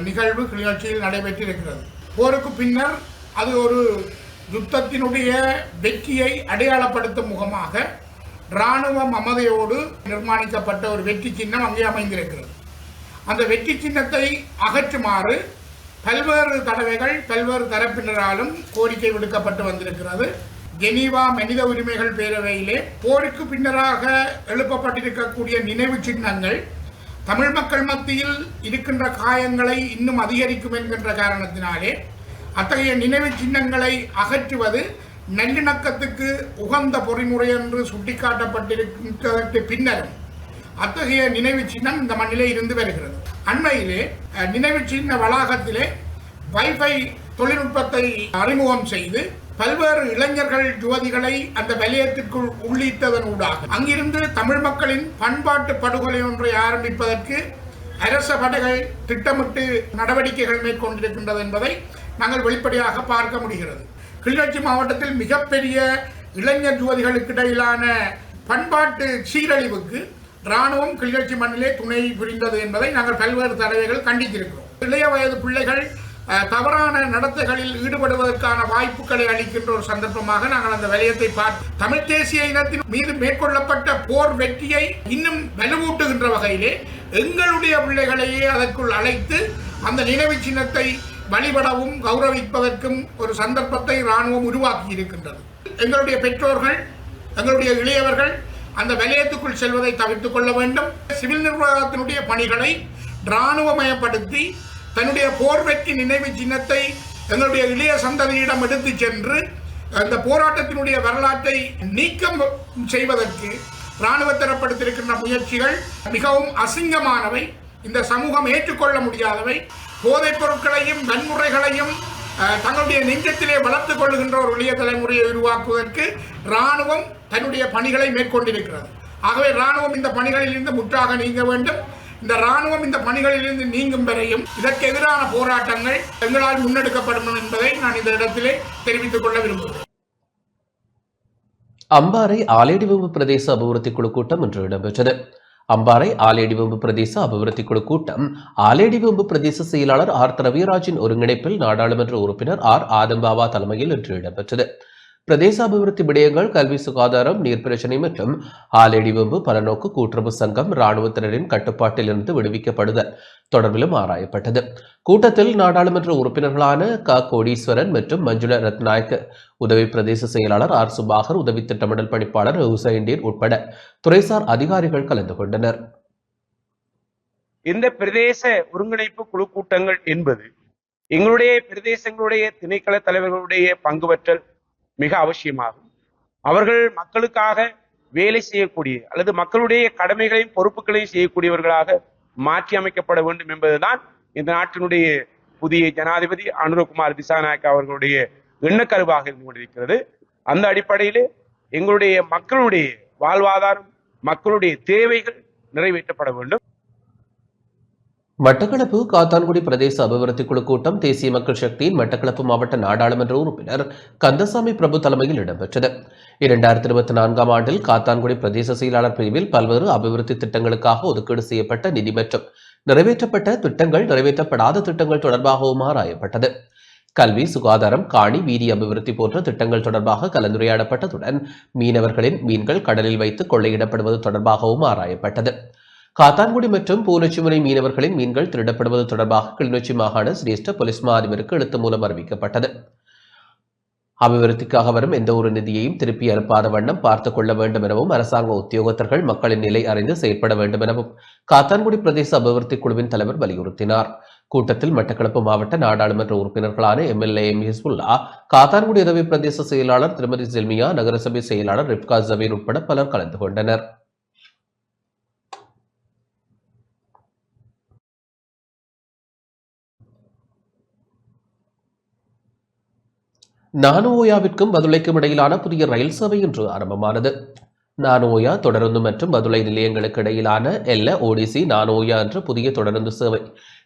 நிகழ்வு கிளிநொச்சியில் நடைபெற்றிருக்கிறது. போருக்கு பின்னர் அது ஒரு யுத்தத்தினுடைய வெற்றியை அடையாளப்படுத்தும் முகமாக இராணுவ மமதையோடு நிர்மாணிக்கப்பட்ட ஒரு வெற்றி சின்னம் அங்கே அமைந்திருக்கிறது. அந்த வெற்றி சின்னத்தை அகற்றுமாறு பல்வேறு தடவைகள் பல்வேறு தரப்பினராலும் கோரிக்கை விடுக்கப்பட்டு வந்திருக்கிறது. ஜெனீவா மனித உரிமைகள் பேரவையிலே போருக்கு பின்னராக எழுப்பப்பட்டிருக்கக்கூடிய நினைவு சின்னங்கள் தமிழ் மக்கள் மத்தியில் இருக்கின்ற காயங்களை இன்னும் அதிகரிக்கும் என்கின்ற காரணத்தினாலே அத்தகைய நினைவு சின்னங்களை அகற்றுவது நல்லிணக்கத்துக்கு உகந்த பொறிமுறை என்று சுட்டிக்காட்டப்பட்டிருக்கிறதற்கு பின்னரும் அத்தகைய நினைவு சின்னம் இந்த மண்ணிலே இருந்து வருகிறது. அண்மையிலே நினைவு சின்ன வளாகத்திலே வைஃபை தொழில்நுட்பத்தை அறிமுகம் செய்து பல்வேறு இளைஞர்கள் யுவதிகளை அந்த வலயத்திற்குள் உள்ளிட்டதனூடாக அங்கிருந்து தமிழ் மக்களின் பண்பாட்டு படுகொலை ஒன்றை ஆரம்பிப்பதற்கு அரச படைகள் திட்டமிட்டு நடவடிக்கைகள் மேற்கொண்டிருக்கின்றது என்பதை நாங்கள் வெளிப்படையாக பார்க்க முடிகிறது. கிளிநொச்சி மாவட்டத்தில் மிகப்பெரிய இளைஞர் யுவதிகளுக்கு இடையிலான பண்பாட்டு சீரழிவுக்கு இராணுவம் கிளிநொச்சி மண்ணிலே துணை புரிந்தது என்பதை நாங்கள் பல்வேறு தடவைகள் கண்டித்திருக்கிறோம். இளைய வயது பிள்ளைகள் தவறான நடத்தைகளில் ஈடுபடுவதற்கான வாய்ப்புகளை அளிக்கின்ற ஒரு சந்தர்ப்பமாக நாங்கள் அந்த வலயத்தை பார்த்து தமிழ் தேசிய இனத்தின் மீது மேற்கொள்ளப்பட்ட போர் வெற்றியை இன்னும் வலுவூட்டுகின்ற வகையிலே எங்களுடைய பிள்ளைகளையே அதற்குள் அழைத்து அந்த நினைவு சின்னத்தை வழிபடவும் கௌரவிப்பதற்கும் ஒரு சந்தர்ப்பத்தை இராணுவம் உருவாக்கி இருக்கின்றது. எங்களுடைய பெற்றோர்கள், எங்களுடைய இளையவர்கள் அந்த வலயத்துக்குள் செல்வதை தவிர்த்துக் கொள்ள வேண்டும். சிவில் நிர்வாகத்தினுடைய பணிகளை இராணுவமயப்படுத்தி தன்னுடைய போர் வெற்றி நினைவு சின்னத்தை எங்களுடைய இளைய சந்ததியிடம் எடுத்து சென்று அந்த போராட்டத்தினுடைய வரலாற்றை நீக்கம் செய்வதற்கு இராணுவ தரப்படுத்தியிருக்கின்ற முயற்சிகள் மிகவும் அசிங்கமானவை, இந்த சமூகம் ஏற்றுக்கொள்ள முடியாதவை. போதைப் பொருட்களையும் வன்முறைகளையும் தங்களுடைய நெஞ்சத்திலே வளர்த்துக் கொள்ளுகின்ற ஒரு இளைய தலைமுறையை உருவாக்குவதற்கு இராணுவம் தன்னுடைய பணிகளை மேற்கொண்டிருக்கிறது. ஆகவே இராணுவம் இந்த பணிகளில் இருந்து முற்றாக நீங்க வேண்டும். இந்த இராணுவம் இந்த பணிகளிலிருந்து நீங்கும் வரையும் இதற்கு எதிரான போராட்டங்கள் எங்களால் முன்னெடுக்கப்படும் என்பதை நான் இந்த இடத்திலே தெரிவித்துக் கொள்ள விரும்புகிறேன். அம்பாறை ஆலேடிவம்பு பிரதேச அபிவிருத்தி குழு கூட்டம் இன்று இடம்பெற்றது. அம்பாறை ஆலேடிவம்பு பிரதேச அபிவிருத்தி குழு கூட்டம் ஆலேடிவம்பு பிரதேச செயலாளர் ஆர் ரவிராஜின் ஒருங்கிணைப்பில் நாடாளுமன்ற உறுப்பினர் ஆர் ஆதம்பாவா தலைமையில் இன்று இடம்பெற்றது. பிரதேச அபிவிருத்தி விடயங்கள், கல்வி, சுகாதாரம், நீர் பிரச்சினை மற்றும் ஆலேடிவம்பு பலநோக்கு கூட்டுறவு சங்கம் இராணுவத்தினரின் கட்டுப்பாட்டில் இருந்து விடுவிக்கப்படுதல் தொடர்பிலும் ஆராயப்பட்டது. கூட்டத்தில் நாடாளுமன்ற உறுப்பினர்களான க கோடீஸ்வரன் மற்றும் மஞ்சுள ரத்நாயக்க, உதவி பிரதேச செயலாளர் ஆர் சுபாகர், உதவி திட்டமிடல் பணிப்பாளர் ஹுசைன்டீன் உட்பட துறைசார் அதிகாரிகள் கலந்து கொண்டனர். இந்த பிரதேச ஒருங்கிணைப்பு குழு கூட்டங்கள் என்பது எங்களுடைய பிரதேசங்களுடைய திணைக்கள தலைவர்களுடைய பங்குபற்றல் மிக அவசியமாகும். அவர்கள் மக்களுக்காக வேலை செய்யக்கூடிய அல்லது மக்களுடைய கடமைகளையும் பொறுப்புகளையும் செய்யக்கூடியவர்களாக மாற்றி அமைக்கப்பட வேண்டும் என்பதுதான் இந்த நாட்டினுடைய புதிய ஜனாதிபதி அனுரகுமார் திசாநாயக்க அவர்களுடைய எண்ணக்கருவாக இருந்து கொண்டிருக்கிறது. அந்த அடிப்படையிலே எங்களுடைய மக்களுடைய வாழ்வாதாரம், மக்களுடைய தேவைகள் நிறைவேற்றப்பட வேண்டும். மட்டக்களப்பு காத்தான்குடி பிரதேச அபிவிருத்தி குழு கூட்டம் தேசிய மக்கள் சக்தியின் மட்டக்களப்பு மாவட்ட நாடாளுமன்ற உறுப்பினர் கந்தசாமி பிரபு தலைமையில் இடம்பெற்றது. 2024 ஆண்டில் காத்தான்குடி பிரதேச செயலாளர் பிரிவில் பல்வேறு அபிவிருத்தி திட்டங்களுக்காக ஒதுக்கீடு செய்யப்பட்ட நிதி மற்றும் நிறைவேற்றப்பட்ட திட்டங்கள், நிறைவேற்றப்படாத திட்டங்கள் தொடர்பாகவும் ஆராயப்பட்டது. கல்வி, சுகாதாரம், காணி, வீதி அபிவிருத்தி போன்ற திட்டங்கள் தொடர்பாக கலந்துரையாடப்பட்டதுடன் மீனவர்களின் மீன்கள் கடலில் வைத்து கொள்ளையிடப்படுவது தொடர்பாகவும் ஆராயப்பட்டது. காத்தான்குடி மற்றும் பூநொச்சிமுனை மீனவர்களின் மீன்கள் திருடப்படுவது தொடர்பாக கிளிநொச்சி மாகாண சிரேஷ்ட போலீஸ் மா அதிபருக்கு எழுத்து மூலம் அறிவிக்கப்பட்டது. அபிவிருத்திக்காக வரும் எந்த ஒரு நிதியையும் திருப்பி அனுப்பாத வண்ணம் பார்த்துக் கொள்ள வேண்டும் எனவும் அரசாங்க உத்தியோகத்தர்கள் மக்களின் நிலை அறிந்து செயற்பட வேண்டும் எனவும் காத்தான்குடி பிரதேச அபிவிருத்தி குழுவின் தலைவர் வலியுறுத்தினார். கூட்டத்தில் மட்டக்களப்பு மாவட்ட நாடாளுமன்ற உறுப்பினர்களான எம்எல்ஏ எம் ஹிஸ்புல்லா, காத்தான்குடி உதவி பிரதேச செயலாளர் திருமதி செல்மியா, நகரசபை செயலாளர் ரிப்கா ஜபீர் உட்பட பலர் கலந்து கொண்டனர். நானுஓயாவிற்கும் பதுளைக்கும் இடையிலான புதிய ரயில் சேவை இன்று ஆரம்பமானது. நானுஓயா தொடருந்து மற்றும் பதுளை நிலையங்களுக்கு இடையிலான ஓடிசி நானுஓயா என்ற புதிய தொடருந்து சேவை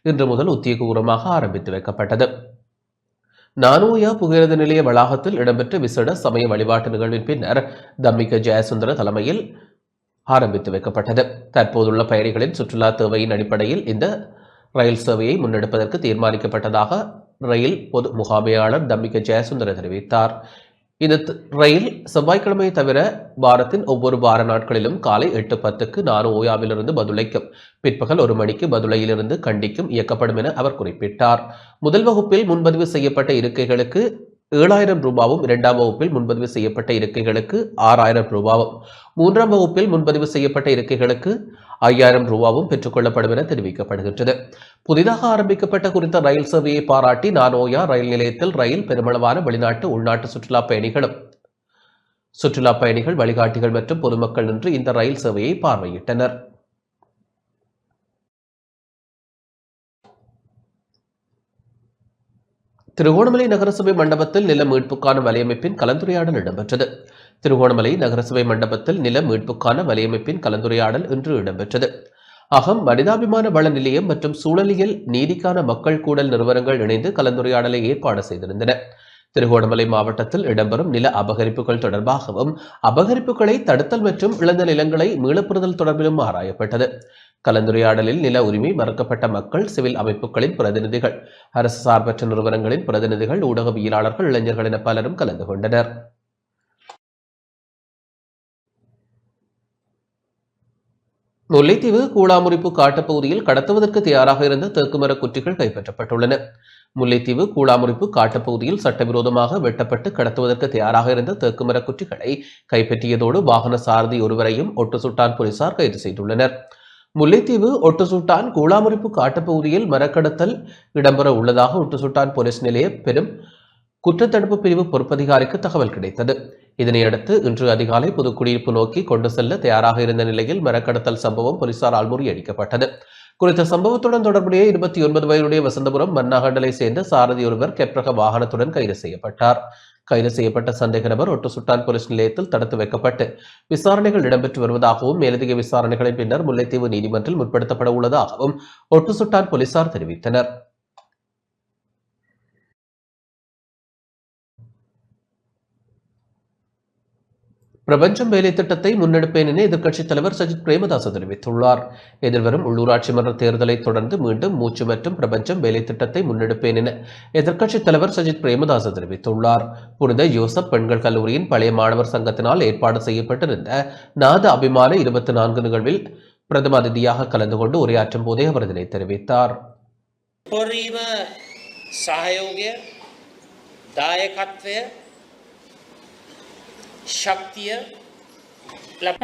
இன்று முதல் உத்தியோகபூர்வமாக ஆரம்பித்து வைக்கப்பட்டது. நானுஓயா புகையிரத நிலைய வளாகத்தில் இடம்பெற்ற விசேட சமய வழிபாட்டு நிகழ்வின் பின்னர் தம்மிக ஜெயசுந்தர தலைமையில் ஆரம்பித்து வைக்கப்பட்டது. தற்போதுள்ள பயணிகளின் சுற்றுலா தேவையின் அடிப்படையில் இந்த ரயில் சேவையை முன்னெடுப்பதற்கு தீர்மானிக்கப்பட்டதாக ரயில் பொது முகாமையாளர் தம்மிக ஜெயசுந்தர தெரிவித்தார். இந்த ரயில் செவ்வாய்க்கிழமை தவிர வாரத்தின் ஒவ்வொரு வார நாட்களிலும் காலை 8:10க்கு நானுஓயாவிலிருந்து பதுளைக்கும், பிற்பகல் 1 மணிக்கு பதுளையிலிருந்து கண்டிக்கும் இயக்கப்படும் என அவர் குறிப்பிட்டார். முதல் வகுப்பில் முன்பதிவு செய்யப்பட்ட இருக்கைகளுக்கு 7,000 ரூபாவும் 2ஆம் வகுப்பில் முன்பதிவு செய்யப்பட்ட இருக்கைகளுக்கு 6,000 ரூபாவும் 3ஆம் வகுப்பில் முன்பதிவு செய்யப்பட்ட இருக்கைகளுக்கு 5,000 ரூபாவும் பெற்றுக் கொள்ளப்படும் என தெரிவிக்கப்படுகின்றது. புதிதாக ஆரம்பிக்கப்பட்ட குறித்த ரயில் சேவையை பாராட்டி நானோயா ரயில் நிலையத்தில் ரயில் பெருமளவான வெளிநாட்டு உள்நாட்டு சுற்றுலா பயணிகள் வழிகாட்டிகள் மற்றும் பொதுமக்கள் நின்று இந்த ரயில் சேவையை பார்வையிட்டனர். திருகோணமலை நகரசபை மண்டபத்தில் நில மீட்புக்கான வலையமைப்பின் கலந்துரையாடல் இடம்பெற்றது. திருகோணமலை நகரசபை மண்டபத்தில் நில மீட்புக்கான வலையமைப்பின் கலந்துரையாடல் இன்று இடம்பெற்றது. அகம் மனிதாபிமான வள நிலையம் மற்றும் சூழலியல் நீதிக்கான மக்கள் கூடல் நிறுவனங்கள் இணைந்து கலந்துரையாடலை ஏற்பாடு செய்திருந்தன. திருகோணமலை மாவட்டத்தில் இடம்பெறும் நில அபகரிப்புகள் தொடர்பாகவும் அபகரிப்புகளை தடுத்தல் மற்றும் இழந்த நிலங்களை மீளப்பெறுதல் தொடர்பிலும் ஆராயப்பட்டது. கலந்துரையாடலில் நில உரிமை மறுக்கப்பட்ட மக்கள், சிவில் அமைப்புகளின் பிரதிநிதிகள், அரசு சார்பற்ற நிறுவனங்களின் பிரதிநிதிகள், ஊடகவியலாளர்கள், இளைஞர்கள் என பலரும் கலந்து கொண்டனர். முல்லைத்தீவு கூழாமுறிப்பு காட்டுப்பகுதியில் கடத்துவதற்கு தயாராக இருந்த தேக்குமர குற்றிகள் கைப்பற்றப்பட்டுள்ளன. முல்லைத்தீவு கூழாமுறிப்பு காட்டுப்பகுதியில் சட்டவிரோதமாக வெட்டப்பட்டு கடத்துவதற்கு தயாராக இருந்த தேக்குமர குற்றிகளை கைப்பற்றியதோடு வாகன சாரதி ஒருவரையும் ஒட்டுசுட்டான் போலீசார் கைது செய்துள்ளனர். முல்லைத்தீவு ஒட்டுசுட்டான் கூழாமுறிப்பு காட்டுப்பகுதியில் மரக்கடத்தல் இடம்பெற உள்ளதாக ஒட்டுசுட்டான் போலீஸ் நிலைய பெரும் குற்றத்தடுப்பு பிரிவு பொறுப்பதிகாரிக்கு தகவல் கிடைத்தது. இதனையடுத்து இன்று அதிகாலை புதுக்குடியிருப்பு நோக்கி கொண்டு செல்ல தயாராக இருந்த நிலையில் மரக்கடத்தல் சம்பவம் போலீசாரால் முறியடிக்கப்பட்டது. குறித்த சம்பவத்துடன் தொடர்புடைய 29 வயதுடைய வசந்தபுரம் மன்னாகண்டலை சேர்ந்த சாரதி ஒருவர் கெப்ரக வாகனத்துடன் கைது செய்யப்பட்டார். கைது செய்யப்பட்ட சந்தேக நபர் ஒட்டுசுட்டான் போலீஸ் நிலையத்தில் தடுத்து வைக்கப்பட்டு விசாரணைகள் இடம்பெற்று வருவதாகவும் மேலதிக விசாரணைகளின் பின்னர் முல்லைத்தீவு நீதிமன்றில் முற்படுத்தப்பட உள்ளதாகவும் ஒட்டுசுட்டான் போலீசார் தெரிவித்தனர். பிரபஞ்சம் வேலை திட்டத்தை முன்னெடுப்பேன் என எதிர்க்கட்சித் தலைவர் சஜித் பிரேமதாச தெரிவித்துள்ளார். எதிர்வரும் உள்ளூராட்சி மன்ற தேர்தலை தொடர்ந்து மீண்டும் மூச்சு மற்றும் பிரபஞ்சம் வேலை திட்டத்தை முன்னெடுப்பேன் என எதிர்க்கட்சித் தலைவர் சஜித் பிரேமதாச தெரிவித்துள்ளார். புனித யோசப் பெண்கள் கல்லூரியின் பழைய மாணவர் சங்கத்தினால் ஏற்பாடு செய்யப்பட்டிருந்த நாத அபிமான 24 நிகழ்வில் பிரதம அதிதியாக கலந்து கொண்டு உரையாற்றும் போதே அவர் இதனை தெரிவித்தார்.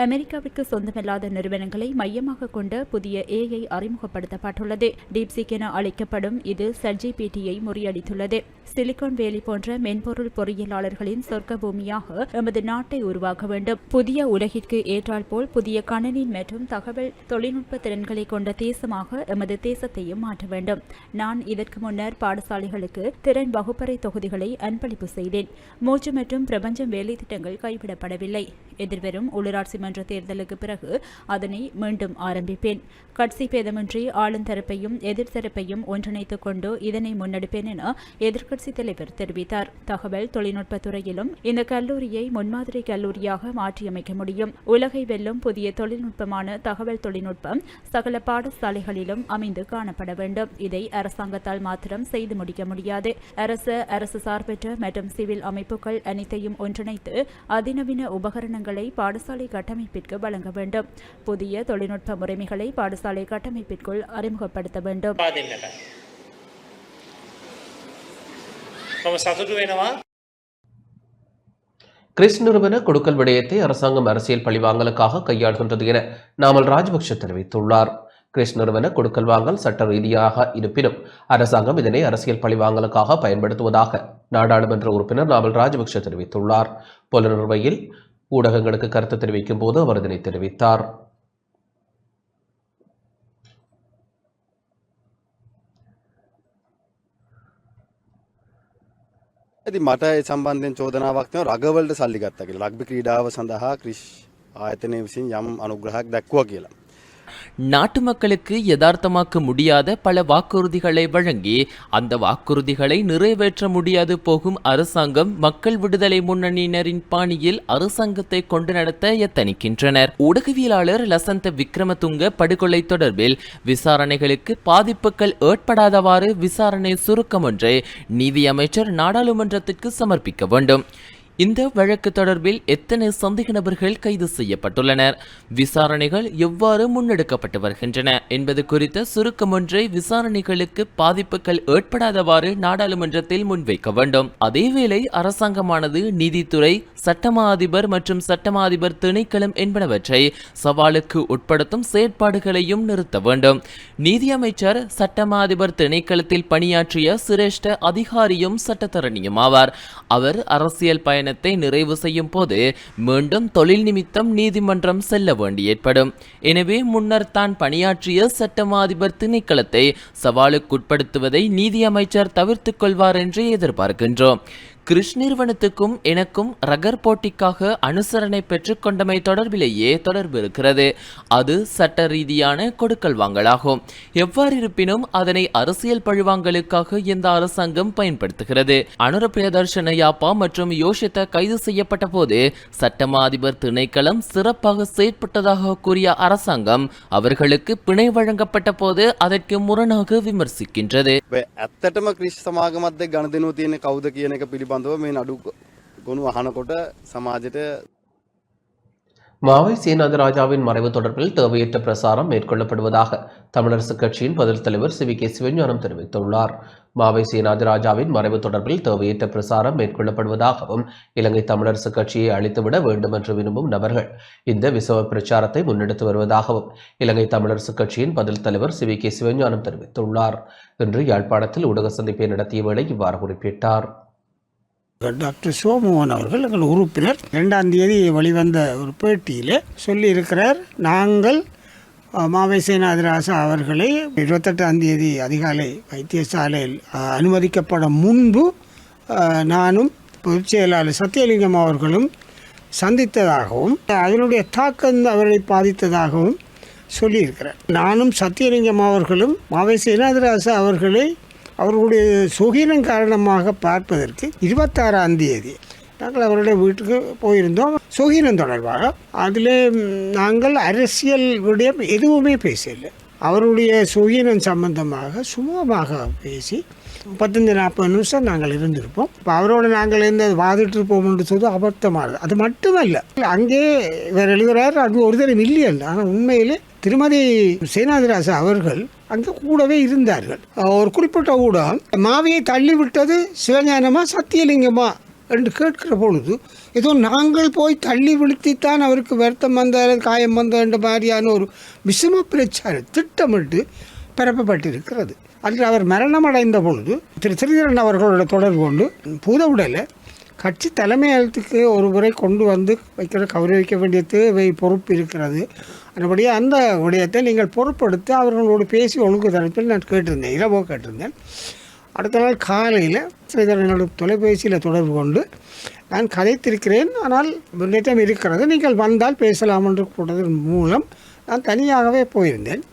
அமெரிக்காவிற்கு சொந்தமில்லாத நிறுவனங்களை மையமாக கொண்ட புதிய AI அறிமுகப்படுத்தப்பட்டுள்ளது. டீப்சீக் என அழைக்கப்படும் இது ChatGPT-யை முறியடித்துள்ளது. சிலிகான் வேலி போன்ற மென்பொருள் பொறியியலாளர்களின் சொர்க்க பூமியாக எமது நாட்டை உருவாக்க வேண்டும். புதிய உலகிற்கு ஏற்றால் போல் புதிய கணினி மற்றும் தகவல் தொழில்நுட்ப திறன்களை கொண்ட தேசமாக எமது தேசத்தையும் மாற்ற வேண்டும். நான் இதற்கு முன்னர் பாடசாலைகளுக்கு திறன் வகுப்பறை தொகுதிகளை அன்பளிப்பு செய்தேன். மூச்சு மற்றும் பிரபஞ்சம் வேலை திட்டங்கள் கைவிடப்படவில்லை. எதிர்வரும் உள்ளூராட்சி மன்ற தேர்தலுக்கு பிறகு அதனை மீண்டும் ஆரம்பிப்பேன். கட்சி பேதமின்றி ஆளுந்தரப்பையும் எதிர்த்தரப்பையும் ஒன்றிணைத்துக் கொண்டு இதனை முன்னெடுப்பேன் என எதிர்க்கட்சித் தலைவர் தெரிவித்தார். தகவல் தொழில்நுட்பத் துறையிலும் இந்த கல்லூரியை முன்மாதிரி கல்லூரியாக மாற்றியமைக்க முடியும். உலகை வெல்லும் புதிய தொழில்நுட்பமான தகவல் தொழில்நுட்பம் சகல பாடசாலைகளிலும் அமைந்து காணப்பட வேண்டும். இதை அரசாங்கத்தால் மாத்திரம் செய்து முடிக்க முடியாது. அரசு சார்பற்ற மற்றும் சிவில் அமைப்புகள் அனைத்தையும் ஒன்றிணைத்து அதிநவீன உபகரணங்களை பாடசாலை கட்டமைப்பிற்கு வழங்க வேண்டும். புதிய தொழில்நுட்ப முறைமைகளை பாடசாலை கட்டமைப்பிற்குள் அறிமுகப்படுத்த வேண்டும். கிறிஸ் நிறுவன கொடுக்கல் விடயத்தை அரசாங்கம் அரசியல் பழிவாங்கலுக்காக கையாளுகின்றது என நாமல் ராஜபக்ஷ தெரிவித்துள்ளார். கிறிஸ் நிறுவன கொடுக்கல் வாங்கல் சட்ட ரீதியாக இருப்பினும் அரசாங்கம் இதனை அரசியல் பழிவாங்கலுக்காக பயன்படுத்துவதாக நாடாளுமன்ற உறுப்பினர் நாமல் ராஜபக்ஷ தெரிவித்துள்ளார். புலனறுவையில் ஊடகங்களுக்கு கருத்து தெரிவிக்கும் போது அவர் இதனை தெரிவித்தார். මට ඒ සම්බන්ධයෙන් චෝදනාවක් තියෙනවා රගවලට සල්ලි ගත්තා කියලා. රග්බි ක්‍රීඩාව සඳහා ක්‍රිස් ආයතනය විසින් යම් අනුග්‍රහයක් දැක්වුවා කියලා. நாட்டு மக்களுக்கு யதார்த்தமாக்க முடியாத பல வாக்குறுதிகளை வழங்கி அந்த வாக்குறுதிகளை நிறைவேற்ற முடியாது போகும் அரசாங்கம் மக்கள் விடுதலை முன்னணியினரின் பாணியில் அரசாங்கத்தை கொண்டு நடத்த எத்தனிக்கின்றனர். ஊடகவியலாளர் லசந்த விக்ரமதுங்க படுகொலை தொடர்பில் விசாரணைகளுக்கு பாதிப்புகள் ஏற்படாதவாறு விசாரணை சுருக்கம் ஒன்றை நீதி அமைச்சர் நாடாளுமன்றத்திற்கு சமர்ப்பிக்க வேண்டும். இந்த வழக்கு தொடர்பில் எத்தனை சந்தேக நபர்கள் கைது செய்யப்பட்டுள்ளனர், விசாரணைகள் எவ்வாறு முன்னெடுக்கப்பட்டு வருகின்றன என்பது குறித்த சுருக்கம் ஒன்றை விசாரணைகளுக்கு பாதிப்புகள் ஏற்படாதவாறு நாடாளுமன்றத்தில் முன்வைக்க வேண்டும். அதேவேளை அரசாங்கமானது நீதித்துறை, சட்டமா அதிபர் மற்றும் சட்டமா அதிபர் திணைக்களம் என்பனவற்றை சவாலுக்கு உட்படுத்தும் செயற்பாடுகளையும் நிறுத்த வேண்டும். நீதியமைச்சர் சட்டமா அதிபர் திணைக்களத்தில் பணியாற்றிய சிரேஷ்ட அதிகாரியும் சட்டத்தரணியும் ஆவார். அவர் அரசியல் பயணத்தை நிறைவு செய்யும் போது மீண்டும் தொழில் நிமித்தம் நீதிமன்றம் செல்ல வேண்டி ஏற்படும். எனவே முன்னர் தான் பணியாற்றிய சட்டமா அதிபர் திணைக்களத்தை சவாலுக்குட்படுத்துவதை நீதி அமைச்சர் தவிர்த்துக் கொள்வார் என்று எதிர்பார்க்கின்றோம். கிறிஷ் நிறுவனத்துக்கும் எனக்கும் ரகர் போட்டிக்காக அனுசரணை பெற்றுக் கொண்டமை தொடர்பிலேயே தொடர்பு இருக்கிறது. அது சட்ட ரீதியான கொடுக்கல் வாங்கலாகும். எவ்வாறு இருப்பினும் அதனை அரசியல் பழிவாங்கலுக்காக இந்த அரசாங்கம் பயன்படுத்துகிறது. அனுர பிரியதர்ஷன யாப்பா மற்றும் யோஷித்த கைது செய்யப்பட்ட போது சட்டமா அதிபர் திணைக்களம் சிறப்பாக செயற்பட்டதாக கூறிய அரசாங்கம் அவர்களுக்கு பிணை வழங்கப்பட்ட போது அதற்கு முரணாக விமர்சிக்கின்றது. ඇත්තටම ක්‍රිෂ් සමාගමත් එක්ක ගනුදෙනුව තියෙන කවුද කියන එක පිළිබඳව මේ නඩු ගොනු අහනකොට සමාජයට மாவை சேனாதிராஜாவின் மறைவு தொடர்பில் தேவையற்ற பிரசாரம் மேற்கொள்ளப்படுவதாக தமிழரசுக் கட்சியின் பதில் தலைவர் சி.வி.கே. சிவஞானம் தெரிவித்துள்ளார். மாவை சேனாதிராஜாவின் மறைவு தொடர்பில் தேவையற்ற பிரசாரம் மேற்கொள்ளப்படுவதாகவும் இலங்கை தமிழரசுக் கட்சியை அழித்துவிட வேண்டும் என்று விரும்பும் நபர்கள் இந்த விசவ பிரச்சாரத்தை முன்னெடுத்து வருவதாகவும் இலங்கை தமிழரசுக் கட்சியின் பதில் தலைவர் சி.வி.கே. சிவஞானம் தெரிவித்துள்ளார். இன்று யாழ்ப்பாணத்தில் ஊடக சந்திப்பை நடத்திய வேளை இவ்வாறு குறிப்பிட்டார். டாக்டர் சோமோகன் அவர்கள் எங்கள் உறுப்பினர் 2ஆம் தேதி வெளிவந்த ஒரு பேட்டியில் சொல்லியிருக்கிறார், நாங்கள் மாவை சேனாதிராஜா அவர்களை 28ஆம் தேதி அதிகாலை வைத்தியசாலையில் அனுமதிக்கப்பட முன்பு நானும் பொதுச் செயலாளர் சத்தியலிங்கம் அவர்களும் சந்தித்ததாகவும் அதனுடைய தாக்கம் அவர்களை பாதித்ததாகவும் சொல்லியிருக்கிறார். நானும் சத்தியலிங்கம் அவர்களும் மாவை சேனாதிராஜா அவர்களை அவர்களுடைய சுகீனம் காரணமாக பார்ப்பதற்கு 26ஆம் தேதி நாங்கள் அவருடைய வீட்டுக்கு போயிருந்தோம். சுகீனம் தொடர்பாக அதில் நாங்கள் அரசியல் விடயம் எதுவுமே பேசலை. அவருடைய சுகீனம் சம்பந்தமாக சுமூகமாக பேசி 35-40 நிமிஷம் நாங்கள் இருந்திருப்போம். இப்போ அவரோடு நாங்கள் எந்த வாதிட்டு இருப்போம் என்று சொல்லி அபத்தமானது. அது மட்டுமல்ல, அங்கே இவர் எழுதுகிறார் அது ஒரு தரம் இல்லையல்ல, ஆனால் உண்மையிலே திருமதி சேனாதிராஜா அவர்கள் அங்கே கூடவே இருந்தார்கள். ஒரு குறிப்பிட்ட ஊடகம் மாவியை தள்ளிவிட்டது சிவஞானமா சத்தியலிங்கமா என்று கேட்கிற பொழுது ஏதோ நாங்கள் போய் தள்ளி விழுத்தித்தான் அவருக்கு வருத்தம் வந்த காயம் வந்த என்ற மாதிரியான ஒரு விஷம பிரச்சாரம் திட்டமிட்டு பரப்பப்பட்டிருக்கிறது. அதில் அவர் மரணமடைந்த பொழுது திரு ஸ்ரீதரன் அவர்களோட தொடர்பு கொண்டு பூதவுடலை கட்சி தலைமையகத்துக்கு ஒரு முறை கொண்டு வந்து கௌரவிக்க வேண்டிய தேவை பொறுப்பு இருக்கிறது. அதுபடியே அந்த விடயத்தை நீங்கள் பொறுப்படுத்தி அவர்களோடு பேசி ஒழுங்கு தரப்பில் நான் கேட்டிருந்தேன், இரவோ கேட்டிருந்தேன். அடுத்த நாள் காலையில் ஸ்ரீதரனோட தொலைபேசியில் தொடர்பு கொண்டு நான் கதைத்திருக்கிறேன், ஆனால் முன்னேற்றம் இருக்கிறது, நீங்கள் வந்தால் பேசலாம் என்று கூட்டத்தின் மூலம் நான் தனியாகவே போயிருந்தேன்.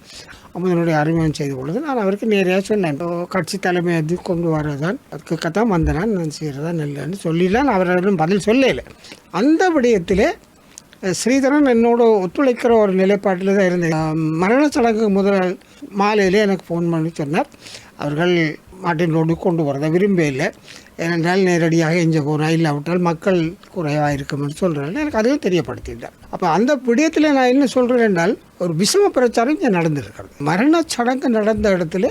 அமுதனுடைய அறிமுகம் செய்து பொழுது நான் அவருக்கு நேரையாக சொன்னேன், கட்சி தலைமை அது கொண்டு வரதான் அதுக்காகத்தான் வந்தேன், நான் செய்கிறதா நல்லன்னு சொல்லிடலாம். அவரிடம் பதில் சொல்லலை. அந்த விடயத்தில் ஸ்ரீதரன் என்னோட ஒத்துழைக்கிற ஒரு நிலைப்பாட்டில் தான் இருந்தேன். மரண சடங்கு முதல் மாலையிலே எனக்கு ஃபோன் பண்ணி சொன்னார், அவர்கள் மாட்டின் ரோடு கொண்டு வரதை விரும்பவில்லை, ஏனென்றால் நேரடியாக எஞ்ச போனால் இல்லாவிட்டால் மக்கள் குறைவாக இருக்கும்னு சொல்கிறேன். எனக்கு அதையும் தெரியப்படுத்திட்டார். அப்போ அந்த விடயத்தில் நான் என்ன சொல்கிறேன் என்றால், ஒரு விஷம பிரச்சாரம் இங்கே நடந்திருக்கிறது. மரண சடங்கு நடந்த இடத்துல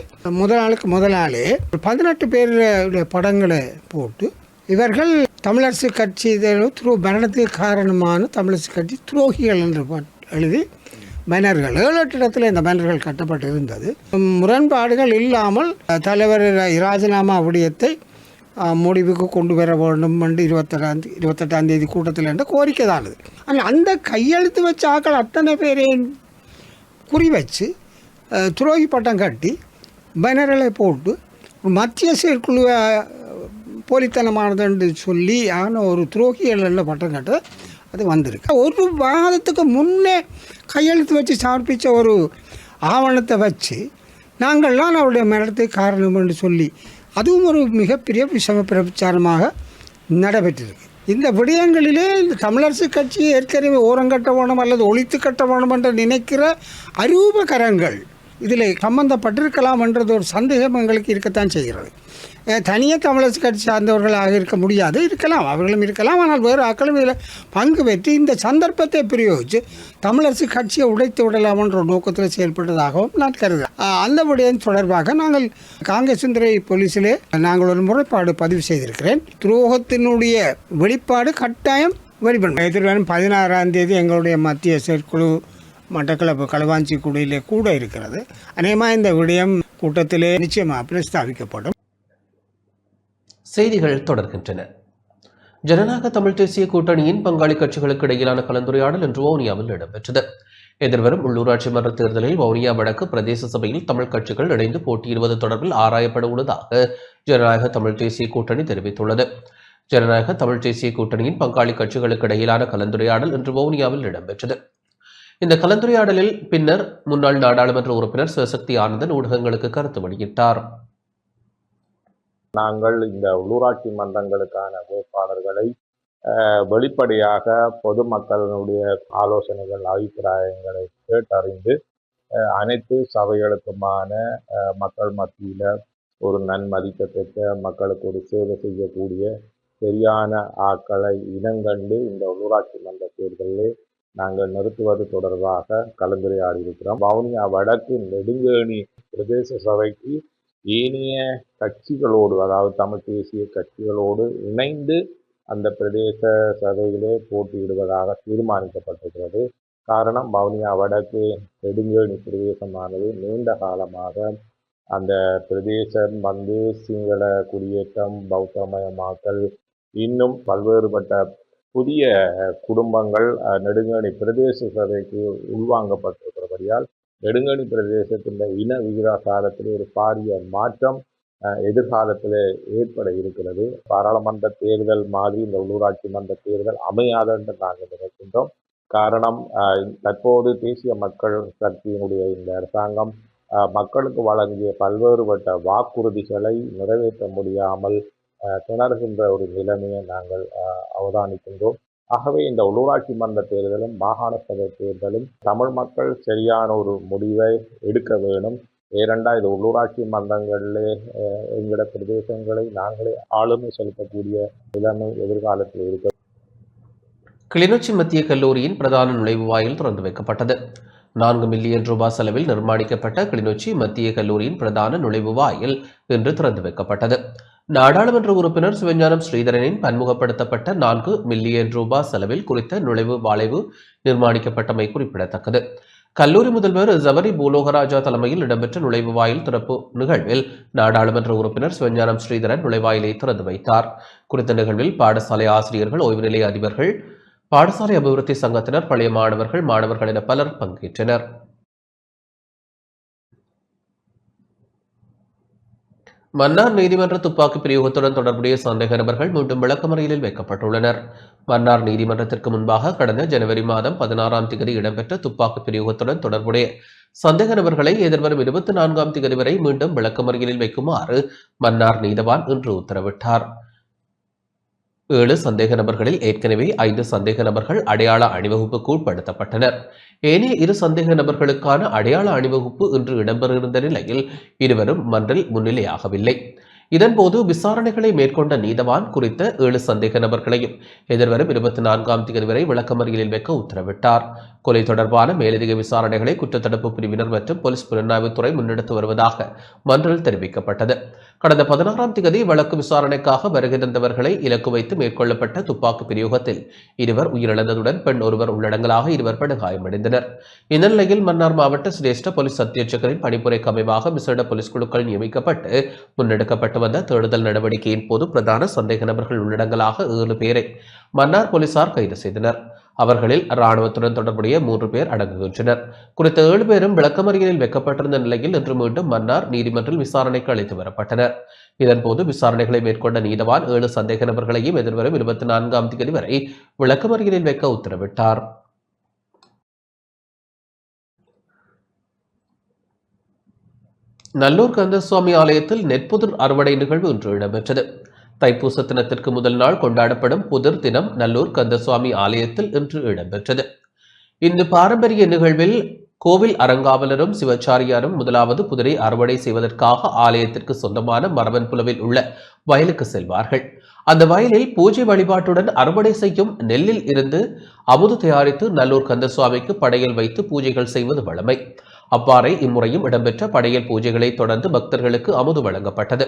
முதலாளே 18 பேருடைய படங்களை போட்டு இவர்கள் தமிழரசு கட்சி மரணத்துக்கு காரணமான தமிழரசு கட்சி துரோகிகள் என்று எழுதி பேனர்கள் 7-8 இடத்துல இந்த பேனர்கள் கட்டப்பட்டு இருந்தது. முரண்பாடுகள் இல்லாமல் தலைவர் ராஜினாமா விடயத்தை முடிவுக்கு கொண்டு வர வேண்டும் என்று 28ஆம் தேதி கூட்டத்தில் என்ற கோரிக்கை தானது. ஆனால் அந்த கையெழுத்து வச்ச ஆக்கள் அத்தனை பேரையும் குறி வச்சு துரோகி பட்டம் கட்டி பேனர்களை போட்டு மத்திய செயற்குழுவை போலித்தனமானது என்று சொல்லி ஒரு துரோகிகள் பட்டம் கட்ட அது வந்திருக்கு. ஒரு வாதத்துக்கு முன்னே கையெழுத்து வச்சு சமர்ப்பித்த ஒரு ஆவணத்தை வச்சு நாங்கள்லாம் அவருடைய மரணத்துக்கு காரணம் என்று சொல்லி அதுவும் ஒரு மிகப்பெரிய விஷம பிரச்சாரமாக நடைபெற்றிருக்கு. இந்த விடயங்களிலே இந்த தமிழரசு கட்சி ஏற்கனவே ஓரங்கட்ட வேணும் அல்லது ஒழித்து கட்ட வேணும் என்று நினைக்கிற அரூபகரங்கள் இதில் சம்பந்தப்பட்டிருக்கலாம் என்றது ஒரு சந்தேகம் எங்களுக்கு இருக்கத்தான் செய்கிறது. தனியாக தமிழரசு கட்சி சார்ந்தவர்களாக இருக்க முடியாது, இருக்கலாம், அவர்களும் இருக்கலாம். ஆனால் வேறு ஆக்களும் இதில் பங்கு பெற்று இந்த சந்தர்ப்பத்தை பிரயோகித்து தமிழரசு கட்சியை உடைத்து விடலாம் என்ற நோக்கத்தில் செயல்பட்டதாகவும் நான் கருதுகிறேன். அந்த விடயம் தொடர்பாக நாங்கள் காங்கேசந்துறை போலீஸிலே நாங்கள் ஒரு முறைப்பாடு பதிவு செய்திருக்கிறேன். துரோகத்தினுடைய வெளிப்பாடு கட்டாயம் வெளிப்படும். எதிர்வரும் 16ஆம் தேதி எங்களுடைய மத்திய செயற்குழு மட்டக்களப்பு களுவாஞ்சி குடியிலே கூட இருக்கிறது. அநேகமாக இந்த விடயம் கூட்டத்திலே நிச்சயமாக பிரஸ்தாபிக்கப்படும். செய்திகள் தொடர்கின்றன. ஜனநாயக தமிழ் தேசிய கூட்டணியின் பங்காளி கட்சிகளுக்கு இடையிலான கலந்துரையாடல் இன்று வவுனியாவில் இடம்பெற்றது. எதிர்வரும் உள்ளூராட்சி மன்ற தேர்தலில் வவுனியா வடக்கு பிரதேச சபையில் தமிழ் கட்சிகள் இணைந்து போட்டியிடுவது தொடர்பில் ஆராயப்பட உள்ளதாக ஜனநாயக தமிழ் தேசிய கூட்டணி தெரிவித்துள்ளது. ஜனநாயக தமிழ் தேசிய கூட்டணியின் பங்காளி கட்சிகளுக்கு இடையிலான கலந்துரையாடல் இன்று வவுனியாவில் இடம்பெற்றது. இந்த கலந்துரையாடலில் பின்னர் முன்னாள் நாடாளுமன்ற உறுப்பினர் சிவசக்தி ஆனந்தன் ஊடகங்களுக்கு கருத்து வெளியிட்டார். நாங்கள் இந்த உள்ளூராட்சி மன்றங்களுக்கான வேட்பாளர்களை வெளிப்படையாக பொதுமக்களுடைய ஆலோசனைகள் அபிப்பிராயங்களை கேட்டறிந்து அனைத்து சபைகளுக்குமான மக்கள் மத்தியில் ஒரு நன்மதிப்பு பெற்ற மக்களுக்கு ஒரு சேவை செய்யக்கூடிய சரியான ஆட்களை இனங்கண்டு இந்த உள்ளூராட்சி மன்ற தேர்தலில் நாங்கள் நிறுத்துவது தொடர்பாக கலந்துரையாடி இருக்கிறோம். வவுனியா வடக்கு நெடுங்கேணி பிரதேச சபைக்கு ஏனைய கட்சிகளோடு, அதாவது தமிழ் தேசிய கட்சிகளோடு இணைந்து அந்த பிரதேச சபையிலே போட்டியிடுவதாக தீர்மானிக்கப்பட்டிருக்கிறது. காரணம், வவுனியா வடக்கு நெடுங்கேணி பிரதேசமானது நீண்ட காலமாக அந்த பிரதேசம் சிங்கள குடியேற்றம், பௌத்தமயமாக்கல், இன்னும் பல்வேறுபட்ட புதிய குடும்பங்கள் நெடுங்கேணி பிரதேச சபைக்கு உள்வாங்கப்பட்டிருக்கிறபடியால் நெடுங்கேணி பிரதேசத்தின் இன விகிதாசாரத்தில் ஒரு பாரிய மாற்றம் எதிர்காலத்தில் ஏற்பட இருக்கிறது. பாராளுமன்ற தேர்தல் மாதிரி இந்த உள்ளூராட்சி மன்ற தேர்தல் அமையாது என்று நாங்கள் நினைக்கின்றோம். காரணம், தற்போது தேசிய மக்கள் சக்தியினுடைய இந்த அரசாங்கம் மக்களுக்கு வழங்கிய பல்வேறுபட்ட வாக்குறுதிகளை நிறைவேற்ற முடியாமல் திணறுகின்ற ஒரு நிலைமையை நாங்கள் அவதானிக்கின்றோம். ஆகவே இந்த உள்ளூராட்சி மன்ற தேர்தலும் மாகாண சபை தேர்தலும் தமிழ் மக்கள் சரியான ஒரு முடிவை எடுக்க வேணும். ஏனென்றா இது உள்ளூராட்சி மன்றங்களிலே எங்களோட பிரதேசங்களை நாங்களே ஆளுமை செலுத்தக்கூடிய நிலைமை எதிர்காலத்தில் இருக்க. கிளிநொச்சி மத்திய கல்லூரியின் பிரதான நுழைவு வாயில் திறந்து வைக்கப்பட்டது. 4 மில்லியன் ரூபாய் செலவில் நிர்மாணிக்கப்பட்ட கிளிநொச்சி மத்திய கல்லூரியின் பிரதான நுழைவு வாயில் இன்று திறந்து வைக்கப்பட்டது. நாடாளுமன்ற உறுப்பினர் சிவஞானம் ஸ்ரீதரனின் பன்முகப்படுத்தப்பட்ட 4 மில்லியன் ரூபாய் செலவில் குறித்த நுழைவு வளைவு நிர்மாணிக்கப்பட்டமை குறிப்பிடத்தக்கது. கல்லூரி முதல்வர் ஜவரி பூலோகராஜா தலைமையில் இடம்பெற்ற நுழைவு வாயில் திறப்பு நிகழ்வில் நாடாளுமன்ற உறுப்பினர் சிவஞானம் ஸ்ரீதரன் நுழைவாயிலை திறந்து வைத்தார். குறித்த நிகழ்வில் பாடசாலை ஆசிரியர்கள், ஓய்வு நிலைய அதிபர்கள், பாடசாலை அபிவிருத்தி சங்கத்தினர், பழைய மாணவர்கள் என பலர் பங்கேற்றனர். மன்னார் நீதிமன்ற துப்பாக்கி பிரயோகத்துடன் தொடர்புடைய சந்தேக நபர்கள் மீண்டும் விளக்கமறியலில் வைக்கப்பட்டுள்ளனர். மன்னார் நீதிமன்றத்திற்கு முன்பாக கடந்த ஜனவரி மாதம் 16ஆம் தேதி இடம்பெற்ற துப்பாக்கி பிரயோகத்துடன் தொடர்புடைய சந்தேக நபர்களை எதிர்வரும் 24ஆம் தேதி வரை மீண்டும் விளக்கமறியலில் வைக்குமாறு மன்னார் நீதவான் இன்று உத்தரவிட்டார். 7 சந்தேக நபர்களில் ஏற்கனவே 5 சந்தேக நபர்கள் அடையாள அணிவகுப்புக்கு உட்படுத்தப்பட்டனர். ஏனைய 2 சந்தேக நபர்களுக்கான அடையாள அணிவகுப்பு இன்று இடம்பெறிருந்த நிலையில் இருவரும் மன்றில் முன்னிலையாகவில்லை. இதன்போது விசாரணைகளை மேற்கொண்ட நீதவான் குறித்த 7 சந்தேக நபர்களையும் எதிர்வரும் 24ஆம் தேதி வரை விளக்கமறியலில் வைக்க உத்தரவிட்டார். கொலை தொடர்பான மேலதிக விசாரணைகளை குற்றத்தடுப்பு பிரிவினர் மற்றும் போலீஸ் புலனாய்வுத்துறை முன்னெடுத்து வருவதாக மன்றில் தெரிவிக்கப்பட்டது. கடந்த 16ஆம் தேதி வழக்கு விசாரணைக்காக வருகை தந்தவர்களை இலக்கு வைத்து மேற்கொள்ளப்பட்ட துப்பாக்கி பிரயோகத்தில் 2 உயிரிழந்ததுடன் பெண் ஒருவர் உள்ளடங்கலாக 2 படுகாயமடைந்தனர். இந்த நிலையில் மன்னார் மாவட்ட சிரேஷ்ட போலீஸ் அத்தியட்சகரின் பணிப்புரைக்கு அமைவாக விசேட போலீஸ் குழுக்கள் நியமிக்கப்பட்டு முன்னெடுக்கப்பட்டு வந்த தேடுதல் நடவடிக்கையின் போது பிரதான சந்தேக நபர்கள் உள்ளடங்கலாக 7 பேரை மன்னார் போலீசார் கைது செய்தனர். அவர்களில் இராணுவத்துடன் தொடர்புடைய 3 பேர் அடங்குகின்றனர். குறித்த 7 பேரும் விளக்கமறியலில் வைக்கப்பட்டிருந்த நிலையில் இன்று மீண்டும் மன்னார் நீதிமன்றில் விசாரணைக்கு அழைத்து வரப்பட்டனர். இதன்போது விசாரணைகளை மேற்கொண்ட நீதவான் 7 சந்தேக நபர்களையும் எதிர்வரும் 24ஆம் தேதி வரை விளக்கமறியலில் வைக்க உத்தரவிட்டார். நல்லூர் கந்தசுவாமி ஆலயத்தில் நெற்புதிர் அறுவடை நிகழ்வு இன்று இடம்பெற்றது. தைப்பூச தினத்திற்கு முதல் நாள் கொண்டாடப்படும் புதிர் தினம் நல்லூர் கந்தசுவாமி ஆலயத்தில் இன்று இடம்பெற்றது. இந்த பாரம்பரிய நிகழ்வில் கோவில் அறங்காவலரும் சிவச்சாரியாரும் முதலாவது புதிரை அறுவடை செய்வதற்காக ஆலயத்திற்கு சொந்தமான மரவன்புலவில் உள்ள வயலுக்கு செல்வார்கள். அந்த வயலில் பூஜை வழிபாட்டுடன் அறுவடை செய்யும் நெல்லில் இருந்து அமுது தயாரித்து நல்லூர் கந்தசுவாமிக்கு படையல் வைத்து பூஜைகள் செய்வது வழமை. அவ்வாறே இம்முறையும் இடம்பெற்ற படையல் பூஜைகளை தொடர்ந்து பக்தர்களுக்கு அமுது வழங்கப்பட்டது.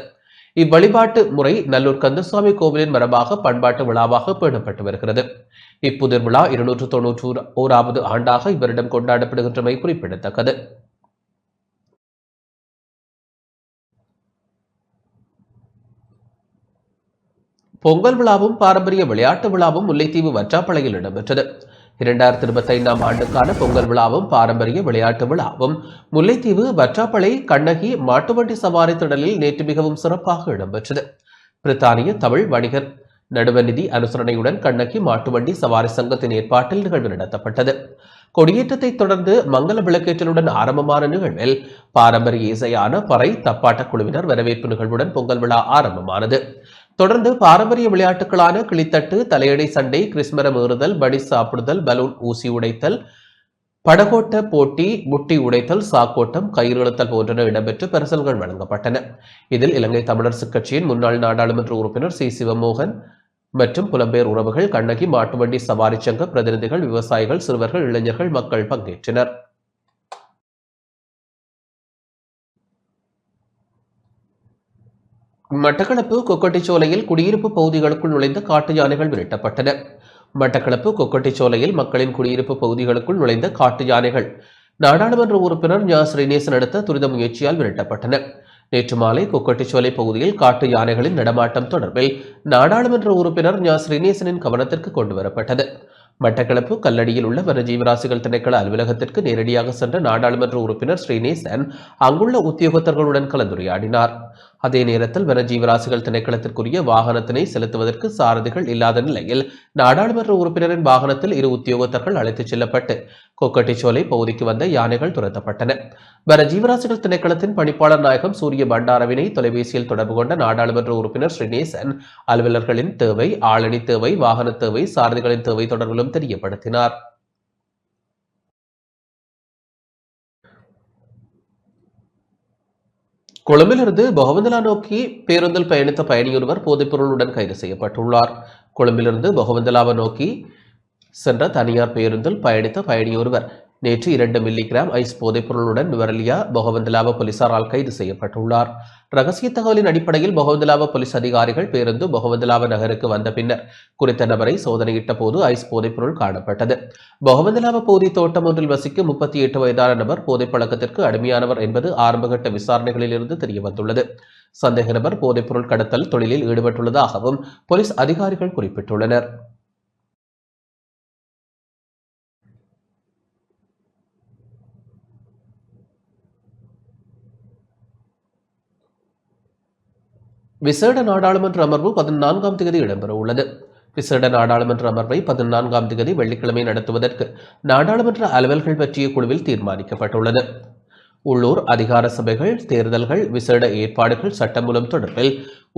இவ்வழிபாட்டு முறை நல்லூர் கந்தசுவாமி கோவிலின் மரபாக பண்பாட்டு விழாவாக பேணப்பட்டு வருகிறது. இப்புதிர் விழா 291வது ஆண்டாக இவரிடம் கொண்டாடப்படுகின்றமை குறிப்பிடத்தக்கது. பொங்கல் விழாவும் பாரம்பரிய விளையாட்டு விழாவும் முல்லைத்தீவு வற்றாப்பளையில் இடம்பெற்றது. 2025ஆம் ஆண்டுக்கான பொங்கல் விழாவும் பாரம்பரிய விளையாட்டு விழாவும் முல்லைத்தீவு வற்றாப்பளை கண்ணகி மாட்டுவண்டி சவாரி திடலில் நேற்று மிகவும் சிறப்பாக இடம்பெற்றது. பிரித்தானிய தமிழ் வணிகர் நடுவநிதி அனுசரணையுடன் கண்ணகி மாட்டுவண்டி சவாரி சங்கத்தின் ஏற்பாட்டில் நிகழ்வு நடத்தப்பட்டது. கொடியேற்றத்தை தொடர்ந்து மங்கள விளக்கேற்றலுடன் ஆரம்பமான நிகழ்வில் பாரம்பரிய இசையான பறை தப்பாட்ட குழுவினர் வரவேற்பு நிகழ்வுடன் பொங்கல் விழா ஆரம்பமானது. தொடர்ந்து பாரம்பரிய விளையாட்டுகளான கிளித்தட்டு, தலையடை சண்டை, கிறிஸ்மரம் ஏறுதல், படி சாப்பிடுதல், பலூன் ஊசி உடைத்தல், படகோட்ட போட்டி, முட்டி உடைத்தல், சாக்கோட்டம், கயிறு இழுத்தல் போன்றன இடம்பெற்று பரிசல்கள் வழங்கப்பட்டன. இதில் இலங்கை தமிழரசுக் கட்சியின் முன்னாள் நாடாளுமன்ற உறுப்பினர் சி சிவமோகன் மற்றும் புலம்பெயர் உறவுகள், கண்ணகி மாட்டுவண்டி சவாரி சங்க பிரதிநிதிகள், விவசாயிகள், சிறுவர்கள், இளைஞர்கள், மக்கள் பங்கேற்றனர். மட்டக்களப்பு கொக்கட்டிச்சோலையில் குடியிருப்பு பகுதிகளுக்குள் நுழைந்த காட்டு யானைகள் விரட்டப்பட்டன. மட்டக்களப்பு கொக்கட்டிச்சோலையில் மக்களின் குடியிருப்பு பகுதிகளுக்குள் நுழைந்த காட்டு யானைகள் நாடாளுமன்ற உறுப்பினர் ஞா ஸ்ரீநேசன் எடுத்த துரித முயற்சியால் விரட்டப்பட்டன. நேற்று மாலை கொக்கட்டிச்சோலை பகுதியில் காட்டு யானைகளின் நடமாட்டம் தொடர்பில் நாடாளுமன்ற உறுப்பினர் ஞா ஸ்ரீநேசனின் கவனத்திற்கு கொண்டுவரப்பட்டது. மட்டக்களப்பு கல்லடியில் உள்ள வனஜீவராசிகள் திணைக்கள அலுவலகத்திற்கு நேரடியாக சென்ற நாடாளுமன்ற உறுப்பினர் ஸ்ரீநேசன் அங்குள்ள உத்தியோகத்தர்களுடன் கலந்துரையாடினார். அதே நேரத்தில் வனஜீவராசிகள் திணைக்களத்திற்குரிய வாகனத்தினை செலுத்துவதற்கு சாரதிகள் இல்லாத நிலையில் நாடாளுமன்ற உறுப்பினரின் வாகனத்தில் 2 உத்தியோகத்தர்கள் அழைத்துச் செல்லப்பட்டு கொக்கட்டிச்சோலை பகுதிக்கு வந்த யானைகள் துரத்தப்பட்டன. வனஜீவராசிகள் திணைக்களத்தின் பணிப்பாளர் நாயகம் சூரிய பண்டாரவினை தொலைபேசியில் தொடர்பு கொண்ட நாடாளுமன்ற உறுப்பினர் ஸ்ரீநேசன் அலுவலர்களின் தேவை, ஆளணி தேவை, வாகன தேவை, சாரதிகளின் தேவை தொடர்பிலும் தெரியப்படுத்தினார். கொழும்பிலிருந்து பொகவந்தலா நோக்கி பேருந்தில் பயணித்த பயணியொருவர் போதைப்பொருளுடன் கைது செய்யப்பட்டுள்ளார். கொழும்பிலிருந்து பொகவந்தலாவை நோக்கி சென்ற தனியார் பேருந்தில் பயணித்த பயணியொருவர் நேற்று 2 மில்லிகிராம் ஐஸ் போதைப்பொருளுடன் நுவரெலியா பொகவந்தலாவ போலீசாரால் கைது செய்யப்பட்டுள்ளார். ரகசிய தகவலின் அடிப்படையில் பொகவந்தலாவ போலீஸ் அதிகாரிகள் பேருந்து பொகவந்தலாவ நகருக்கு வந்த பின்னர் குறித்த நபரை சோதனையிட்ட போது ஐஸ் போதைப்பொருள் காணப்பட்டது. பொகவந்தலாவ பகுதி தோட்டம் ஒன்றில் வசிக்கும் 38 வயதான நபர் போதைப் பழக்கத்திற்கு அடிமையானவர் என்பது ஆரம்பகட்ட விசாரணைகளில் இருந்து தெரியவந்துள்ளது. சந்தேக நபர் போதைப்பொருள் கடத்தல் தொழிலில் ஈடுபட்டுள்ளதாகவும் போலீஸ் அதிகாரிகள் குறிப்பிட்டுள்ளனர். விசேட நாடாளுமன்ற அமர்வு 14ஆம் தேதி இடம்பெற உள்ளது. விசேட நாடாளுமன்ற அமர்வை 14ஆம் தேதி வெள்ளிக்கிழமை நடத்துவதற்கு நாடாளுமன்ற அலுவல்கள் பற்றிய குழுவில் தீர்மானிக்கப்பட்டுள்ளது. உள்ளூர் அதிகார சபைகள், தேர்தல்கள், விசேட ஏற்பாடுகள் சட்டமூலம் தொடர்பில்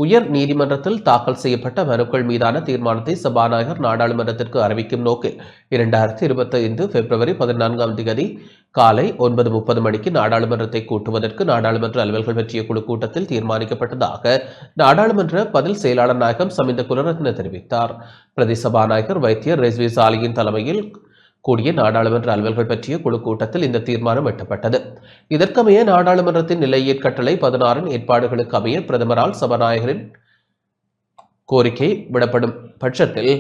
உயர் நீதிமன்றத்தில் தாக்கல் செய்யப்பட்ட மனுக்கள் மீதான தீர்மானத்தை சபாநாயகர் நாடாளுமன்றத்திற்கு அறிவிக்கும் நோக்கில் 2025 பிப்ரவரி 14ஆம் தேதி காலை 9:30 மணிக்கு நாடாளுமன்றத்தை கூட்டுவதற்கு நாடாளுமன்ற அலுவல்கள் பற்றிய குழு கூட்டத்தில் தீர்மானிக்கப்பட்டதாக நாடாளுமன்ற பதில் செயலாளர் நாயகம் சமிந்த குலரத்ன தெரிவித்தார். பிரதி சபாநாயகர் வைத்தியர் ரெஸ்வி சாலியின் தலைமையில் கூடிய நாடாளுமன்ற அலுவல்கள் பற்றிய குழு கூட்டத்தில் இந்த தீர்மானம் எட்டப்பட்டது. இதற்கமைய நாடாளுமன்றத்தின் நிலையீர் கட்டளை 16 ஏற்பாடுகளுக்கு அமைய பிரதமரால் சபாநாயகரின் கோரிக்கை விடப்படும் பட்சத்தில்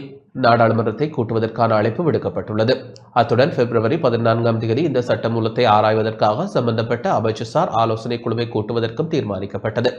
நாடாளுமன்றத்தை கூட்டுவதற்கான அழைப்பு விடுக்கப்பட்டுள்ளது. அத்துடன் பிப்ரவரி 14ஆம் தேதி இந்த சட்டமூலத்தை ஆராய்வதற்காக சம்பந்தப்பட்ட அமைச்சர் ஆலோசனை குழுவை கூட்டுவதற்கும் தீர்மானிக்கப்பட்டது.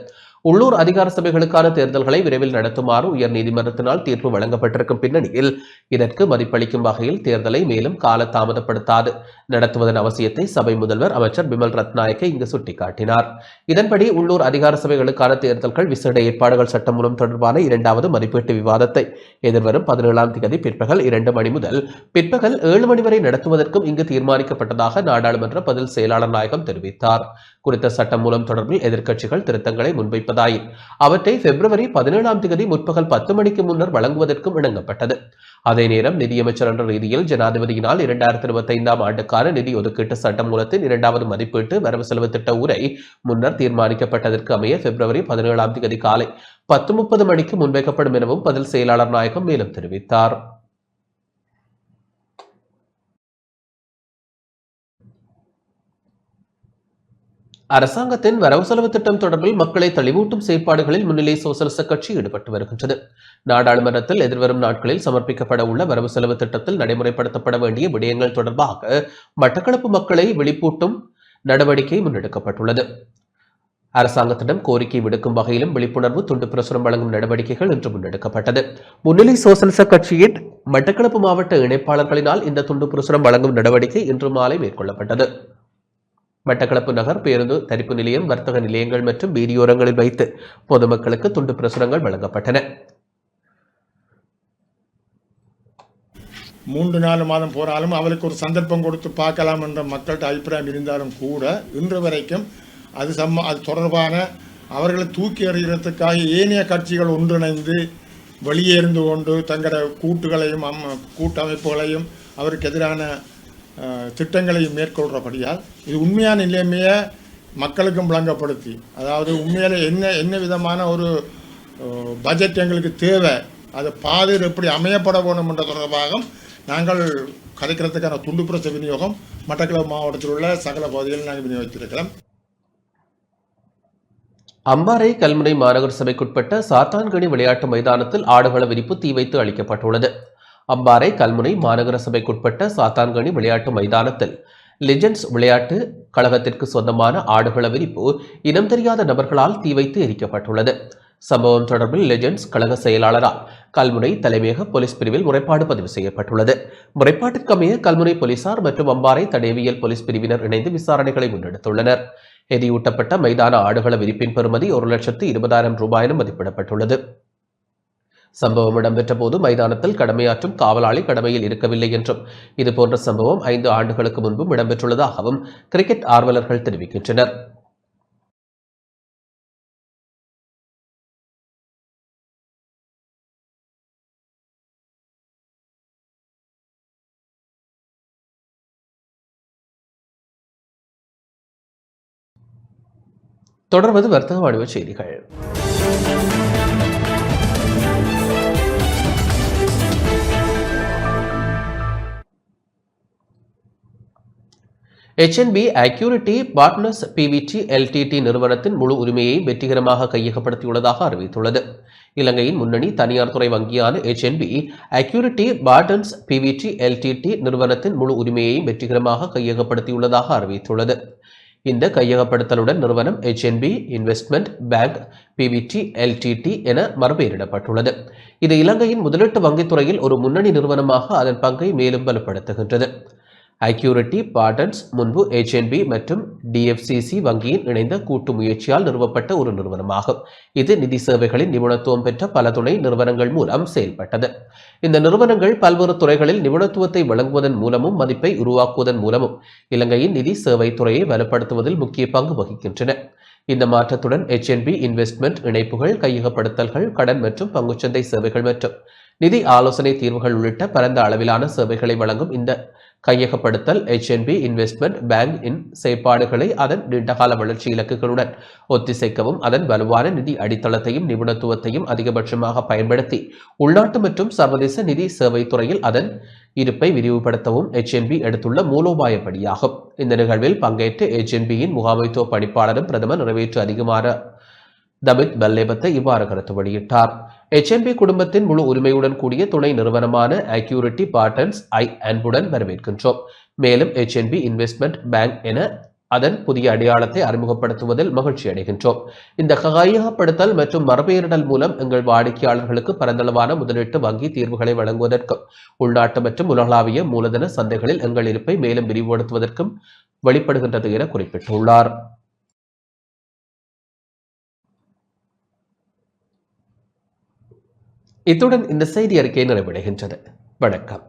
உள்ளூர் அதிகார சபைகளுக்கான தேர்தல்களை விரைவில் நடத்துமாறு உயர் நீதிமன்றத்தினால் தீர்ப்பு வழங்கப்பட்டிருக்கும் பின்னணியில் இதற்கு மதிப்பளிக்கும் வகையில் தேர்தலை மேலும் கால தாமதப்படுத்தாது நடத்துவதன் அவசியத்தை சபை முதல்வர் அமைச்சர் பிமல் ரத்நாயக்க இங்கு சுட்டிக்காட்டினார். இதன்படி உள்ளூர் அதிகார சபைகளுக்கான தேர்தல்கள் விசேட ஏற்பாடுகள் சட்டமூலம் தொடர்பான 2வது மதிப்பீட்டு விவாதத்தை எதிர்வரும் 17ஆம் தேதி பிற்பகல் 2 மணி முதல் பிற்பகல் 7 மணி வரை நடத்துவதற்கும் இங்கு தீர்மானிக்கப்பட்டதாக நாடாளுமன்ற பதில் செயலாளர் நாயகம் தெரிவித்தார். குறித்த சட்டம் மூலம் தொடர்பில் எதிர்க்கட்சிகள் திருத்தங்களை முன்வைப்பதாயின் அவற்றை பிப்ரவரி 17ஆம் தேதி முற்பகல் 10 மணிக்கு முன்னர் வழங்குவதற்கும் இணங்கப்பட்டது. அதே நேரம் நிதியமைச்சர் என்ற ரீதியில் ஜனாதிபதியினால் 2025ஆம் ஆண்டுக்கான நிதி ஒதுக்கீட்டு சட்டம் மூலத்தின் 2வது மதிப்பீட்டு வரவு செலவு திட்ட உரை முன்னர் தீர்மானிக்கப்பட்டதற்கு அமைய பிப்ரவரி 17ஆம் தேதி காலை 10:30 மணிக்கு முன்வைக்கப்படும் எனவும் பதில் செயலாளர் நாயகம் மேலும் தெரிவித்தார். அரசாங்கத்தின் வரவு செலவு திட்டம் தொடர்பில் மக்களை தெளிவூட்டும் செயற்பாடுகளில் முன்னிலை சோசலிச கட்சி ஈடுபட்டு வருகின்றது. நாடாளுமன்றத்தில் எதிர்வரும் நாட்களில் சமர்ப்பிக்கப்பட உள்ள வரவு செலவு திட்டத்தில் நடைமுறைப்படுத்தப்பட வேண்டிய விடயங்கள் தொடர்பாக மட்டக்களப்பு மக்களை விழிப்பூட்டும் நடவடிக்கை முன்னெடுக்கப்பட்டுள்ளது. அரசாங்கத்திடம் கோரிக்கை விடுக்கும் வகையிலும் விழிப்புணர்வு துண்டு பிரசுரம் வழங்கும் நடவடிக்கைகள் இன்று முன்னெடுக்கப்பட்டது. முன்னிலை சோசலிச கட்சியின் மட்டக்களப்பு மாவட்ட இணைப்பாளர்களினால் இந்த துண்டு பிரசுரம் வழங்கும் நடவடிக்கை இன்று மாலை மேற்கொள்ளப்பட்டது. மட்டக்களப்பு நகர் பேருந்து தரிப்பு நிலையம், வர்த்தக நிலையங்கள் மற்றும் வீதியோரங்களில் வைத்து பொதுமக்களுக்கு துண்டு பிரசுரங்கள் வழங்கப்பட்டன. 3-4 மாதம் போனாலும் அவளுக்கு ஒரு சந்தர்ப்பம் கொடுத்து பார்க்கலாம் என்ற மக்கள்கிட்ட அபிப்பிராயம் இருந்தாலும் கூட இன்று வரைக்கும் அது தொடர்பான அவர்களை தூக்கி எறிகிறதுக்காக ஏனைய கட்சிகள் ஒன்றிணைந்து வெளியே இருந்து கொண்டு தங்களோட கூட்டுகளையும் கூட்டமைப்புகளையும் அவருக்கு எதிரான திட்டங்களையும் மேற்கொள்கிறபடியால் இது உண்மையான நிலைமையை மக்களுக்கும் விளங்கப்படுத்தி, அதாவது உண்மையில என்ன விதமான ஒரு பட்ஜெட் எங்களுக்கு தேவை, அது பாதையில் எப்படி அமையப்பட வேணும் என்ற தொடர்பாக நாங்கள் கலைக்கிறதுக்கான துண்டு பிரச விநியோகம் மட்டக்களப்பு மாவட்டத்தில் உள்ள சகல பகுதிகளில் நாங்கள் விநியோகித்திருக்கிறோம். அம்பாறை கல்முனை மாநகர சபைக்குட்பட்ட சாத்தான்கனி விளையாட்டு மைதானத்தில் ஆடுகள விரிப்பு தீ வைத்து அளிக்கப்பட்டுள்ளது. அம்பாறை கல்முனை மாநகர சபைக்குட்பட்ட சாத்தான்கனி விளையாட்டு மைதானத்தில் லெஜெண்ட்ஸ் விளையாட்டு கழகத்திற்கு சொந்தமான ஆடுகள விரிப்பு இனம் தெரியாத நபர்களால் தீ வைத்து எரிக்கப்பட்டுள்ளது. சம்பவம் தொடர்பில் லெஜெண்ட்ஸ் கழக செயலாளரால் கல்முனை தலைமையக போலீஸ் பிரிவில் முறைப்பாடு பதிவு செய்யப்பட்டுள்ளது. முறைப்பாட்டிற்கமைய கல்முனை போலீசார் மற்றும் அம்பாறை தடயவியல் போலீஸ் பிரிவினர் இணைந்து விசாரணைகளை முன்னெடுத்துள்ளனர். எரியூட்டப்பட்ட மைதான ஆடுகள விரிப்பின் பெறுமதி 1,20,000 ரூபாய் என மதிப்பிடப்பட்டுள்ளது. சம்பவம் இடம்பெற்ற போது மைதானத்தில் கடமையாற்றும் காவலாளி கடமையில் இருக்கவில்லை என்றும் இதுபோன்ற சம்பவம் 5 ஆண்டுகளுக்கு முன்பும் இடம்பெற்றுள்ளதாகவும் கிரிக்கெட் ஆர்வலர்கள் தெரிவிக்கின்றனர். தொடர்வது வர்த்தக வாணிப செய்திகள். HNB Accurity Partners PVT LTT நிறுவனத்தின் முழு உரிமையை வெற்றிகரமாக கையகப்படுத்தியுள்ளதாக அறிவித்துள்ளது. இலங்கையின் முன்னணி தனியார் துறை வங்கியான HNB Accurity Partners PVT LTT நிறுவனத்தின் முழு உரிமையை வெற்றிகரமாக கையகப்படுத்தியுள்ளதாக அறிவித்துள்ளது. இந்த கையகப்படுத்தலுடன் நிறுவனம் HNB investment bank PVT LTT என மறுபெயரிடப்பட்டுள்ளது. இது இலங்கையின் முதலீட்டு வங்கித்துறையில் ஒரு முன்னணி நிறுவனமாக அதன் பங்கை மேலும் வலுப்படுத்துகின்றது. Accurity Partners முன்பு HNB மற்றும் DFCC வங்கியின் இணைந்த கூட்டு முயற்சியால் நிறுவப்பட்ட ஒரு நிறுவனமாகும். இது நிதி சேவைகளின் நிபுணத்துவம் பெற்ற பல துணை நிறுவனங்கள் மூலம் செயல்பட்டது. இந்த நிறுவனங்கள் பல்வேறு துறைகளில் நிபுணத்துவத்தை வழங்குவதன் மூலமும் மதிப்பை உருவாக்குவதன் மூலமும் இலங்கையின் நிதி சேவை துறையை வலுப்படுத்துவதில் முக்கிய பங்கு வகிக்கின்றன. இந்த மாற்றத்துடன் HNB இன்வெஸ்ட்மெண்ட் இணைப்புகள், கையகப்படுத்தல்கள், கடன் மற்றும் பங்குச்சந்தை சேவைகள் மற்றும் நிதி ஆலோசனை தீர்வுகள் உள்ளிட்ட பரந்த அளவிலான சேவைகளை வழங்கும் இந்த கையகப்படுத்தல் HNB இன்வெஸ்ட்மெண்ட் பேங்க் இன் செயற்பாடுகளை அதன் நீண்டகால வளர்ச்சி இலக்குகளுடன் ஒத்திசைக்கவும் அதன் வலுவான நிதி அடித்தளத்தையும் நிபுணத்துவத்தையும் அதிகபட்சமாக பயன்படுத்தி உள்நாட்டு மற்றும் சர்வதேச நிதி சேவை துறையில் அதன் இருப்பை விரிவுபடுத்தவும் HNB எடுத்துள்ள மூலோபாயப்படியாகும். இந்த நிகழ்வில் பங்கேற்ற HNB-யின் முகாமைத்துவ பணிப்பாளரும் பிரதமர் நிறைவேற்று அதிகமான தமித் பல்லேபத்தை இவ்வாறு கருத்து வெளியிட்டார். HNB குடும்பத்தின் முழு உரிமையுடன் கூடிய துணை நிறுவனமான Accurity Partners அன்புடன் வரவேற்கின்றோம். மேலும் HNB இன்வெஸ்ட்மெண்ட் பேங்க் என அதன் புதிய அடையாளத்தை அறிமுகப்படுத்துவதில் மகிழ்ச்சி அடைகின்றோம். இந்த கையகப்படுத்தல் மற்றும் மறுபெயரிடல் மூலம் எங்கள் வாடிக்கையாளர்களுக்கு பரந்தளவான முதலீட்டு வங்கி தீர்வுகளை வழங்குவதற்கும் உள்நாட்டு மற்றும் உலகளாவிய மூலதன சந்தைகளில் எங்கள் இருப்பை மேலும் விரிவுபடுத்துவதற்கும் வெளிப்படுகின்றது என குறிப்பிட்டுள்ளார். இத்துடன் இந்த செய்தி அறிக்கை நிறைவடைகின்றது. வணக்கம்.